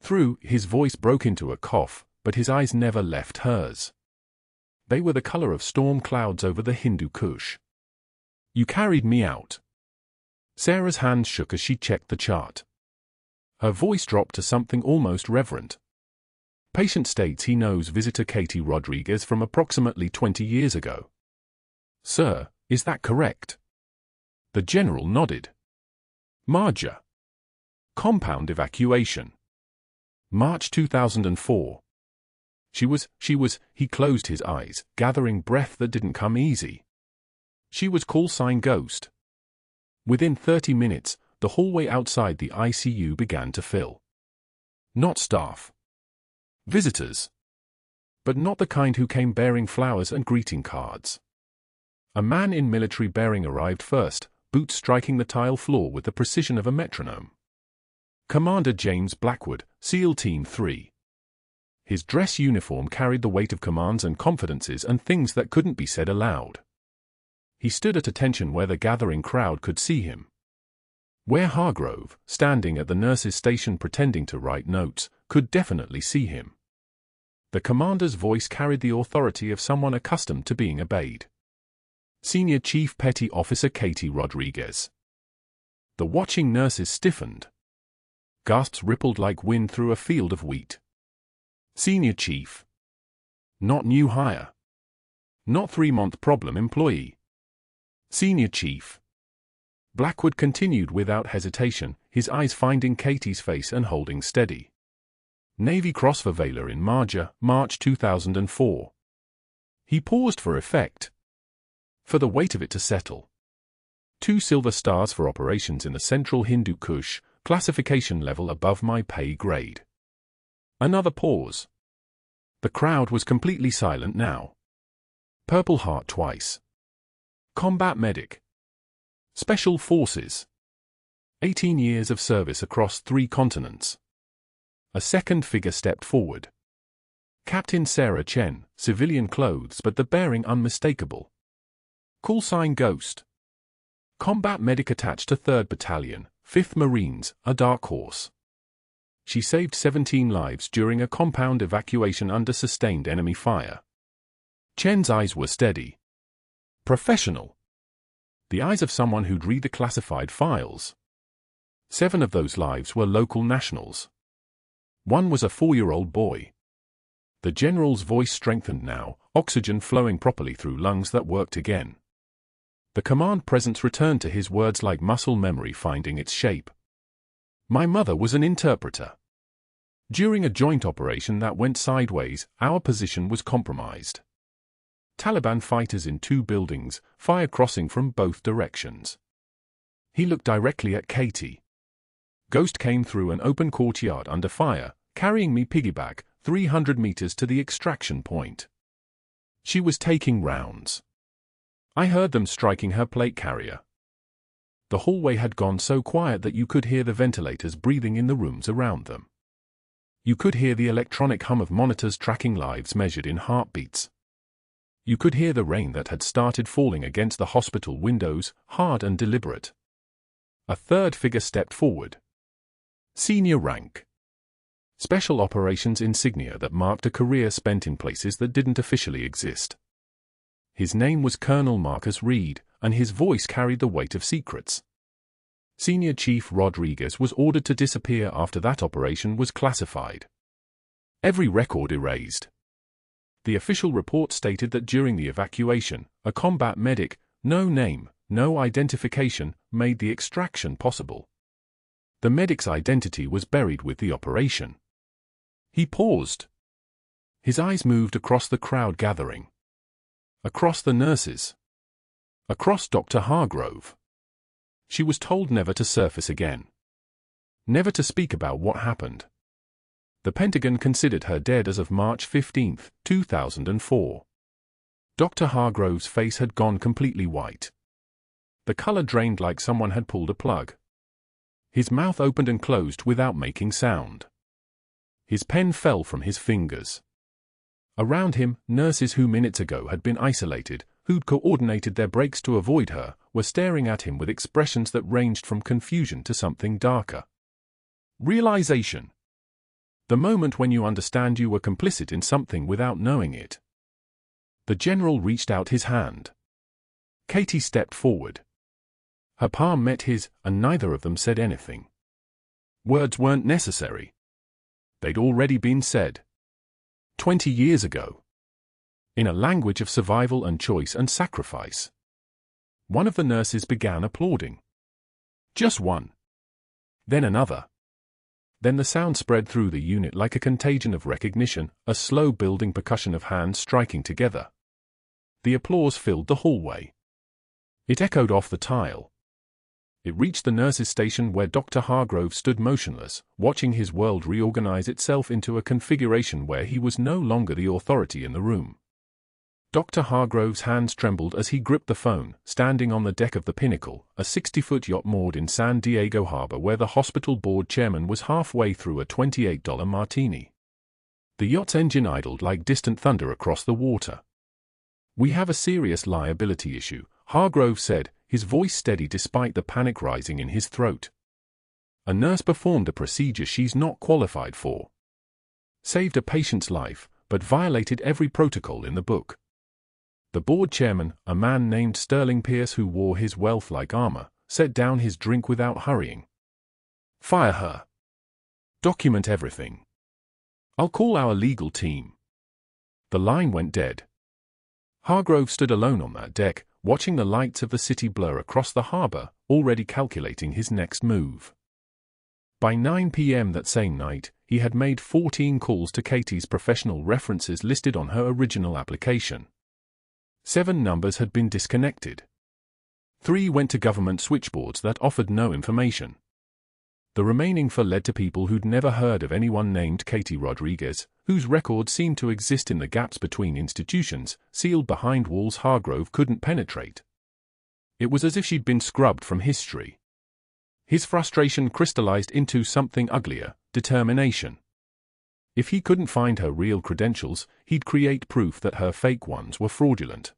Through, his voice broke into a cough, but his eyes never left hers. They were the color of storm clouds over the Hindu Kush. You carried me out. Sarah's hand shook as she checked the chart. Her voice dropped to something almost reverent. Patient states he knows visitor Katie Rodriguez from approximately 20 years ago. Sir, is that correct? The general nodded. Marja. Compound evacuation. March 2004. She was, he closed his eyes, gathering breath that didn't come easy. She was call sign Ghost. Within 30 minutes, the hallway outside the ICU began to fill. Not staff. Visitors. But not the kind who came bearing flowers and greeting cards. A man in military bearing arrived first, boots striking the tile floor with the precision of a metronome. Commander James Blackwood, SEAL Team 3. His dress uniform carried the weight of commands and confidences and things that couldn't be said aloud. He stood at attention where the gathering crowd could see him. Where Harrove, standing at the nurse's station pretending to write notes, could definitely see him. The commander's voice carried the authority of someone accustomed to being obeyed. Senior Chief Petty Officer Katie Rodriguez. The watching nurses stiffened. Gasps rippled like wind through a field of wheat. Senior Chief. Not new hire. Not 3-month problem employee. Senior Chief. Blackwood continued without hesitation, his eyes finding Katie's face and holding steady. Navy Cross for Valor in Marja, March 2004. He paused for effect. For the weight of it to settle. 2 silver stars for operations in the central Hindu Kush, classification level above my pay grade. Another pause. The crowd was completely silent now. Purple Heart twice. Combat medic. Special Forces. 18 years of service across 3 continents. A second figure stepped forward. Captain Sarah Chen, civilian clothes but the bearing unmistakable. Call sign Ghost. Combat medic attached to 3rd Battalion, 5th Marines, a dark horse. She saved 17 lives during a compound evacuation under sustained enemy fire. Chen's eyes were steady. Professional. The eyes of someone who'd read the classified files. 7 of those lives were local nationals. 1 was a 4-year-old boy. The general's voice strengthened now, oxygen flowing properly through lungs that worked again. The command presence returned to his words like muscle memory finding its shape. My mother was an interpreter. During a joint operation that went sideways, our position was compromised. Taliban fighters in 2 buildings, fire crossing from both directions. He looked directly at Katie. Ghost came through an open courtyard under fire, carrying me piggyback, 300 meters to the extraction point. She was taking rounds. I heard them striking her plate carrier. The hallway had gone so quiet that you could hear the ventilators breathing in the rooms around them. You could hear the electronic hum of monitors tracking lives measured in heartbeats. You could hear the rain that had started falling against the hospital windows, hard and deliberate. A third figure stepped forward. Senior rank. Special operations insignia that marked a career spent in places that didn't officially exist. His name was Colonel Marcus Reed, and his voice carried the weight of secrets. Senior Chief Rodriguez was ordered to disappear after that operation was classified. Every record erased. The official report stated that during the evacuation, a combat medic, no name, no identification, made the extraction possible. The medic's identity was buried with the operation. He paused. His eyes moved across the crowd gathering. Across the nurses. Across Dr. Harrove. She was told never to surface again. Never to speak about what happened. The Pentagon considered her dead as of March 15, 2004. Dr. Hargrove's face had gone completely white. The color drained like someone had pulled a plug. His mouth opened and closed without making sound. His pen fell from his fingers. Around him, nurses who minutes ago had been isolated, who'd coordinated their breaks to avoid her, were staring at him with expressions that ranged from confusion to something darker. Realization. The moment when you understand you were complicit in something without knowing it. The general reached out his hand. Katie stepped forward. Her palm met his, and neither of them said anything. Words weren't necessary. They'd already been said. 20 years ago. In a language of survival and choice and sacrifice. One of the nurses began applauding. Just one. Then another. Then the sound spread through the unit like a contagion of recognition, a slow building percussion of hands striking together. The applause filled the hallway. It echoed off the tile. It reached the nurses' station where Dr. Harrove stood motionless, watching his world reorganize itself into a configuration where he was no longer the authority in the room. Dr. Hargrove's hands trembled as he gripped the phone, standing on the deck of the Pinnacle, a 60-foot yacht moored in San Diego Harbor where the hospital board chairman was halfway through a $28 martini. The yacht's engine idled like distant thunder across the water. "We have a serious liability issue," Harrove said, his voice steady despite the panic rising in his throat. "A nurse performed a procedure she's not qualified for. Saved a patient's life, but violated every protocol in the book." The board chairman, a man named Sterling Pierce who wore his wealth like armor, set down his drink without hurrying. "Fire her. Document everything. I'll call our legal team." The line went dead. Harrove stood alone on that deck, watching the lights of the city blur across the harbor, already calculating his next move. By 9 p.m. that same night, he had made 14 calls to Katie's professional references listed on her original application. 7 numbers had been disconnected. 3 went to government switchboards that offered no information. The remaining 4 led to people who'd never heard of anyone named Katie Rodriguez, whose record seemed to exist in the gaps between institutions, sealed behind walls Harrove couldn't penetrate. It was as if she'd been scrubbed from history. His frustration crystallized into something uglier: determination. If he couldn't find her real credentials, he'd create proof that her fake ones were fraudulent.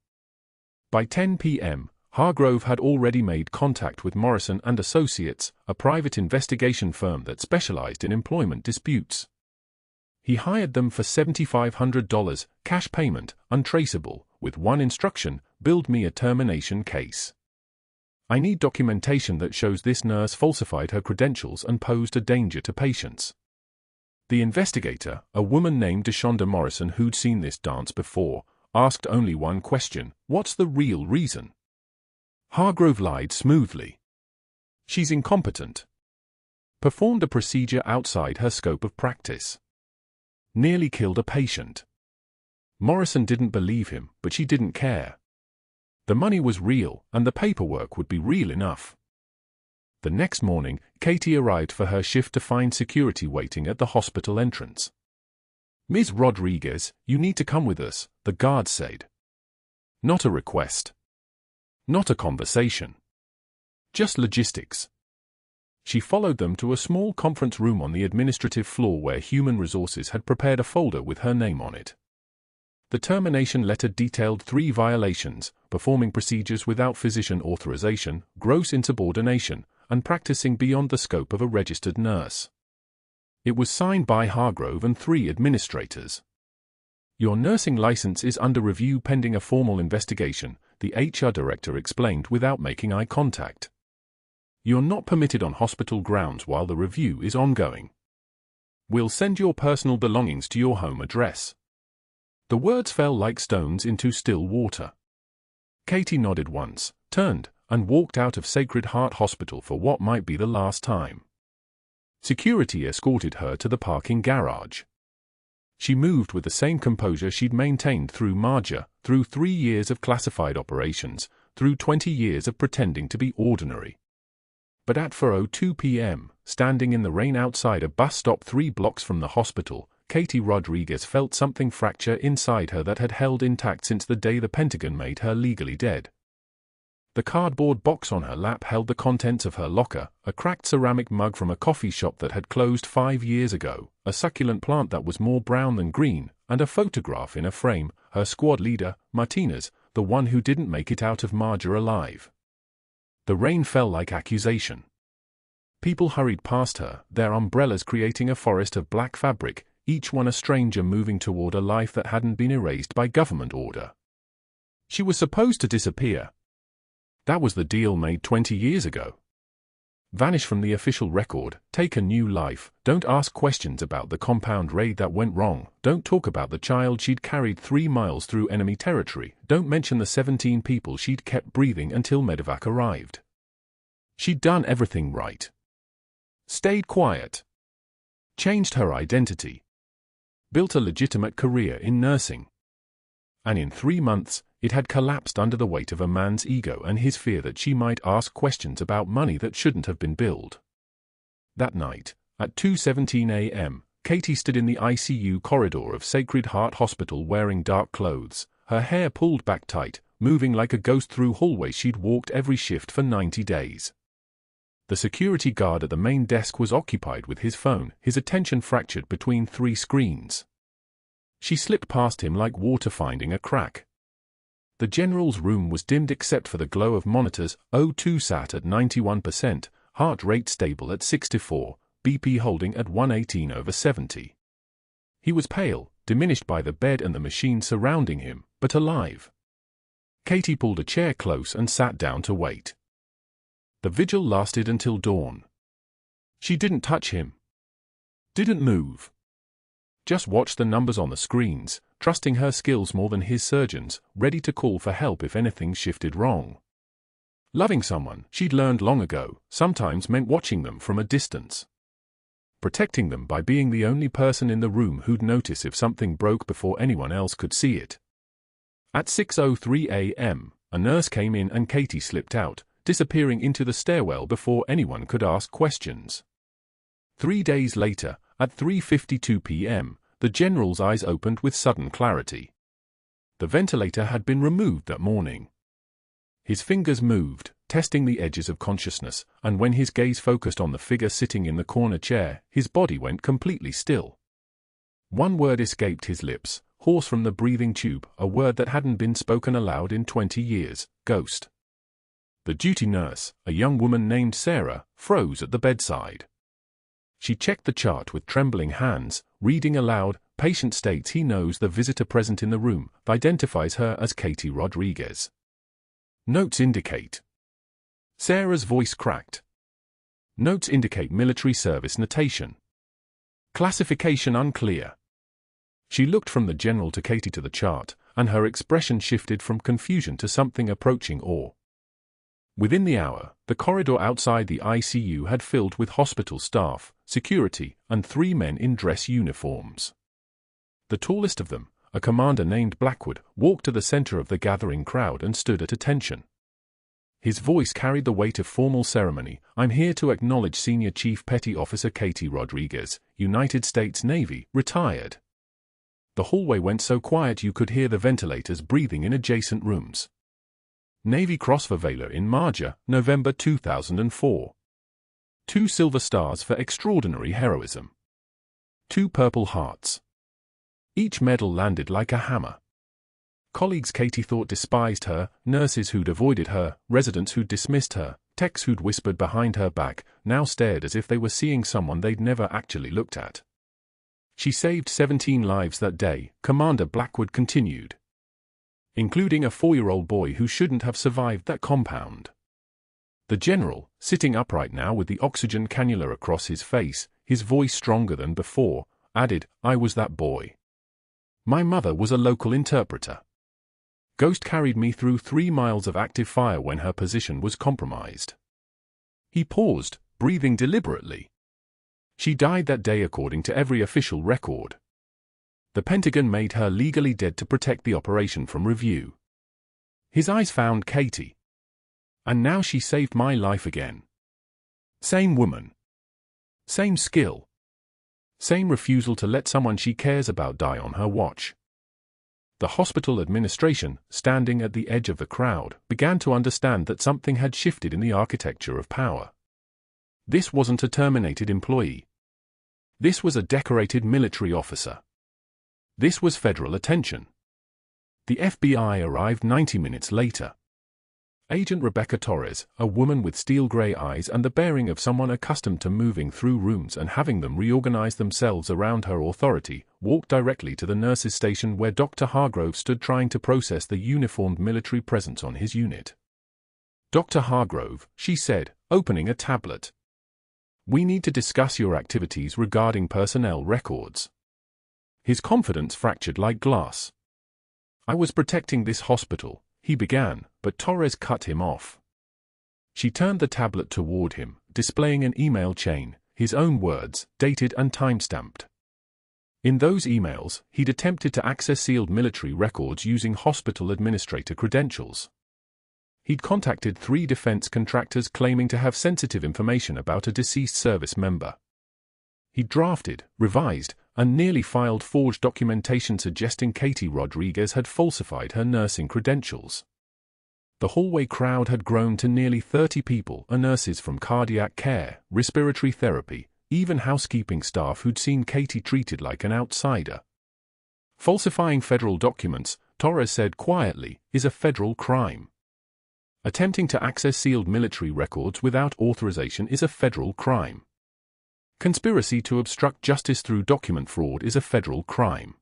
By 10 p.m., Harrove had already made contact with Morrison & Associates, a private investigation firm that specialized in employment disputes. He hired them for $7,500, cash payment, untraceable, with one instruction: build me a termination case. I need documentation that shows this nurse falsified her credentials and posed a danger to patients. The investigator, a woman named Deshonda Morrison who'd seen this dance before, asked only one question: what's the real reason? Harrove lied smoothly. She's incompetent. Performed a procedure outside her scope of practice. Nearly killed a patient. Morrison didn't believe him, but she didn't care. The money was real, and the paperwork would be real enough. The next morning, Katie arrived for her shift to find security waiting at the hospital entrance. "Ms. Rodriguez, you need to come with us," the guard said. Not a request. Not a conversation. Just logistics. She followed them to a small conference room on the administrative floor where Human Resources had prepared a folder with her name on it. The termination letter detailed 3 violations: performing procedures without physician authorization, gross insubordination, and practicing beyond the scope of a registered nurse. It was signed by Harrove and 3 administrators. "Your nursing license is under review pending a formal investigation," the HR director explained without making eye contact. "You're not permitted on hospital grounds while the review is ongoing. We'll send your personal belongings to your home address." The words fell like stones into still water. Katie nodded once, turned, and walked out of Sacred Heart Hospital for what might be the last time. Security escorted her to the parking garage. She moved with the same composure she'd maintained through Marja, through 3 years of classified operations, through 20 years of pretending to be ordinary. But at 4:02 p.m., standing in the rain outside a bus stop 3 blocks from the hospital, Katie Rodriguez felt something fracture inside her that had held intact since the day the Pentagon made her legally dead. The cardboard box on her lap held the contents of her locker: a cracked ceramic mug from a coffee shop that had closed 5 years ago, a succulent plant that was more brown than green, and a photograph in a frame: her squad leader, Martinez, the one who didn't make it out of Marja alive. The rain fell like accusation. People hurried past her, their umbrellas creating a forest of black fabric, each one a stranger moving toward a life that hadn't been erased by government order. She was supposed to disappear. That was the deal made 20 years ago. Vanish from the official record, take a new life, don't ask questions about the compound raid that went wrong, don't talk about the child she'd carried 3 miles through enemy territory, don't mention the 17 people she'd kept breathing until medevac arrived. She'd done everything right. Stayed quiet. Changed her identity. Built a legitimate career in nursing. And in 3 months, it had collapsed under the weight of a man's ego and his fear that she might ask questions about money that shouldn't have been billed. That night, at 2:17 a.m., Katie stood in the ICU corridor of Sacred Heart Hospital wearing dark clothes, her hair pulled back tight, moving like a ghost through hallways she'd walked every shift for 90 days. The security guard at the main desk was occupied with his phone, his attention fractured between 3 screens. She slipped past him like water finding a crack. The general's room was dimmed except for the glow of monitors: O2 sat at 91%, heart rate stable at 64, BP holding at 118/70. He was pale, diminished by the bed and the machine surrounding him, but alive. Katie pulled a chair close and sat down to wait. The vigil lasted until dawn. She didn't touch him. Didn't move. Just watched the numbers on the screens, trusting her skills more than his surgeons, ready to call for help if anything shifted wrong. Loving someone, she'd learned long ago, sometimes meant watching them from a distance. Protecting them by being the only person in the room who'd notice if something broke before anyone else could see it. At 6:03 a.m., a nurse came in and Katie slipped out, disappearing into the stairwell before anyone could ask questions. 3 days later, at 3:52 p.m., the general's eyes opened with sudden clarity. The ventilator had been removed that morning. His fingers moved, testing the edges of consciousness, and when his gaze focused on the figure sitting in the corner chair, his body went completely still. One word escaped his lips, hoarse from the breathing tube, a word that hadn't been spoken aloud in 20 years, ghost. The duty nurse, a young woman named Sarah, froze at the bedside. She checked the chart with trembling hands, reading aloud, patient states he knows the visitor present in the room, identifies her as Katie Rodriguez. Notes indicate. Sarah's voice cracked. Notes indicate military service notation. Classification unclear. She looked from the general to Katie to the chart, and her expression shifted from confusion to something approaching awe. Within the hour, the corridor outside the ICU had filled with hospital staff, security, and 3 men in dress uniforms. The tallest of them, a commander named Blackwood, walked to the center of the gathering crowd and stood at attention. His voice carried the weight of formal ceremony. "I'm here to acknowledge Senior Chief Petty Officer Katie Rodriguez, United States Navy, retired." The hallway went so quiet you could hear the ventilators breathing in adjacent rooms. Navy Cross for Valor in Marja, November 2004. 2 silver stars for extraordinary heroism. 2 Purple Hearts. Each medal landed like a hammer. Colleagues Katie thought despised her, nurses who'd avoided her, residents who'd dismissed her, techs who'd whispered behind her back, now stared as if they were seeing someone they'd never actually looked at. She saved 17 lives that day, Commander Blackwood continued, including a 4-year-old boy who shouldn't have survived that compound. The general, sitting upright now with the oxygen cannula across his face, his voice stronger than before, added, "I was that boy. My mother was a local interpreter. Ghost carried me through 3 miles of active fire when her position was compromised." He paused, breathing deliberately. She died that day according to every official record. The Pentagon made her legally dead to protect the operation from review. His eyes found Katie. "And now she saved my life again. Same woman. Same skill. Same refusal to let someone she cares about die on her watch." The hospital administration, standing at the edge of the crowd, began to understand that something had shifted in the architecture of power. This wasn't a terminated employee. This was a decorated military officer. This was federal attention. The FBI arrived 90 minutes later. Agent Rebecca Torres, a woman with steel-gray eyes and the bearing of someone accustomed to moving through rooms and having them reorganize themselves around her authority, walked directly to the nurses' station where Dr. Hargrove stood trying to process the uniformed military presence on his unit. "Dr. Hargrove," she said, opening a tablet. "We need to discuss your activities regarding personnel records." His confidence fractured like glass. "I was protecting this hospital," he began, but Torres cut him off. She turned the tablet toward him, displaying an email chain, his own words, dated and time-stamped. In those emails, he'd attempted to access sealed military records using hospital administrator credentials. He'd contacted 3 defense contractors claiming to have sensitive information about a deceased service member. He'd drafted, revised, and nearly filed forged documentation suggesting Katie Rodriguez had falsified her nursing credentials. The hallway crowd had grown to nearly 30 people, nurses from cardiac care, respiratory therapy, even housekeeping staff who'd seen Katie treated like an outsider. Falsifying federal documents, Torres said quietly, is a federal crime. Attempting to access sealed military records without authorization is a federal crime. Conspiracy to obstruct justice through document fraud is a federal crime.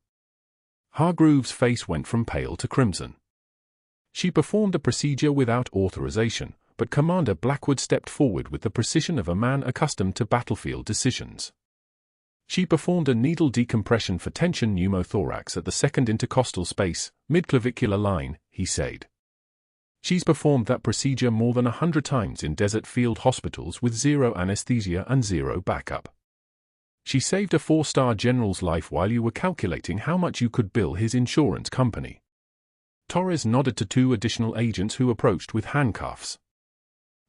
Hargrove's face went from pale to crimson. She performed a procedure without authorization, but Commander Blackwood stepped forward with the precision of a man accustomed to battlefield decisions. She performed a needle decompression for tension pneumothorax at the second intercostal space, midclavicular line, he said. She's performed that procedure more than 100 times in desert field hospitals with 0 anesthesia and 0 backup. She saved a 4-star general's life while you were calculating how much you could bill his insurance company. Torres nodded to 2 additional agents who approached with handcuffs.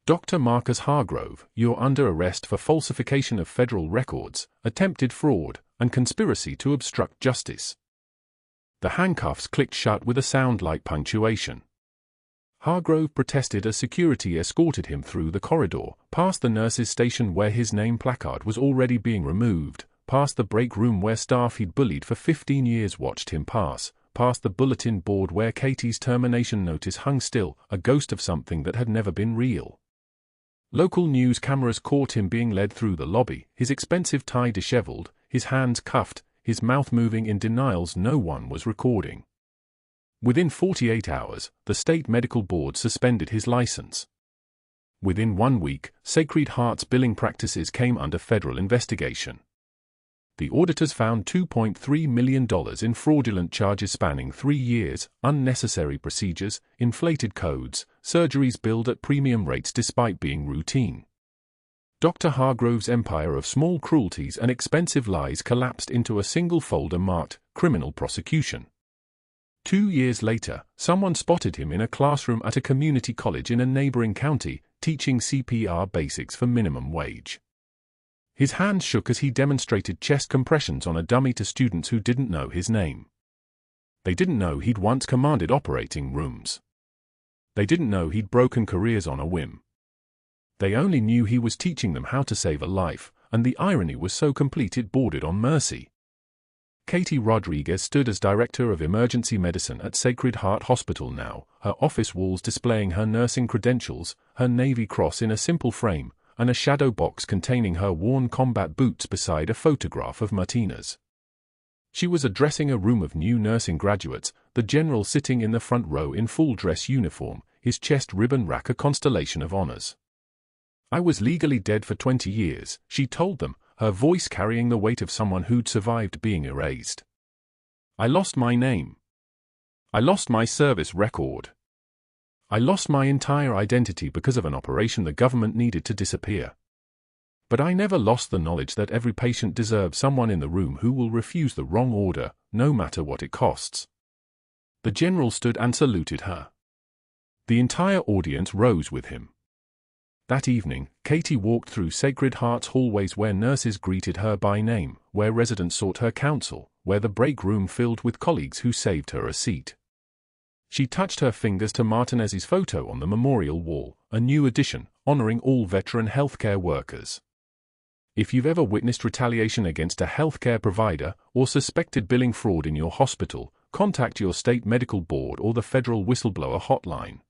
Dr. Marcus Hargrove, you're under arrest for falsification of federal records, attempted fraud, and conspiracy to obstruct justice. The handcuffs clicked shut with a sound like punctuation. Hargrove protested as security escorted him through the corridor, past the nurse's station where his name placard was already being removed, past the break room where staff he'd bullied for 15 years watched him pass, past the bulletin board where Katie's termination notice hung still, a ghost of something that had never been real. Local news cameras caught him being led through the lobby, his expensive tie disheveled, his hands cuffed, his mouth moving in denials no one was recording. Within 48 hours, the state medical board suspended his license. Within 1 week, Sacred Heart's billing practices came under federal investigation. The auditors found $2.3 million in fraudulent charges spanning 3 years, unnecessary procedures, inflated codes, surgeries billed at premium rates despite being routine. Dr. Hargrove's empire of small cruelties and expensive lies collapsed into a single folder marked criminal prosecution. 2 years later, someone spotted him in a classroom at a community college in a neighboring county, teaching CPR basics for minimum wage. His hands shook as he demonstrated chest compressions on a dummy to students who didn't know his name. They didn't know he'd once commanded operating rooms. They didn't know he'd broken careers on a whim. They only knew he was teaching them how to save a life, and the irony was so complete it bordered on mercy. Katie Rodriguez stood as Director of Emergency Medicine at Sacred Heart Hospital now, her office walls displaying her nursing credentials, her Navy Cross in a simple frame, and a shadow box containing her worn combat boots beside a photograph of Martinez. She was addressing a room of new nursing graduates, the general sitting in the front row in full dress uniform, his chest ribbon rack a constellation of honors. "I was legally dead for 20 years, she told them, her voice carrying the weight of someone who'd survived being erased. "I lost my name. I lost my service record. I lost my entire identity because of an operation the government needed to disappear. But I never lost the knowledge that every patient deserves someone in the room who will refuse the wrong order, no matter what it costs." The general stood and saluted her. The entire audience rose with him. That evening, Katie walked through Sacred Heart's hallways where nurses greeted her by name, where residents sought her counsel, where the break room filled with colleagues who saved her a seat. She touched her fingers to Martinez's photo on the memorial wall, a new addition, honoring all veteran healthcare workers. If you've ever witnessed retaliation against a healthcare provider or suspected billing fraud in your hospital, contact your state medical board or the federal whistleblower hotline.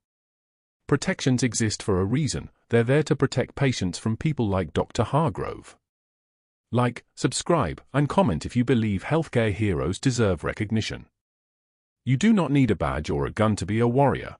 Protections exist for a reason. They're there to protect patients from people like Dr. Hargrove. Like, subscribe, and comment if you believe healthcare heroes deserve recognition. You do not need a badge or a gun to be a warrior.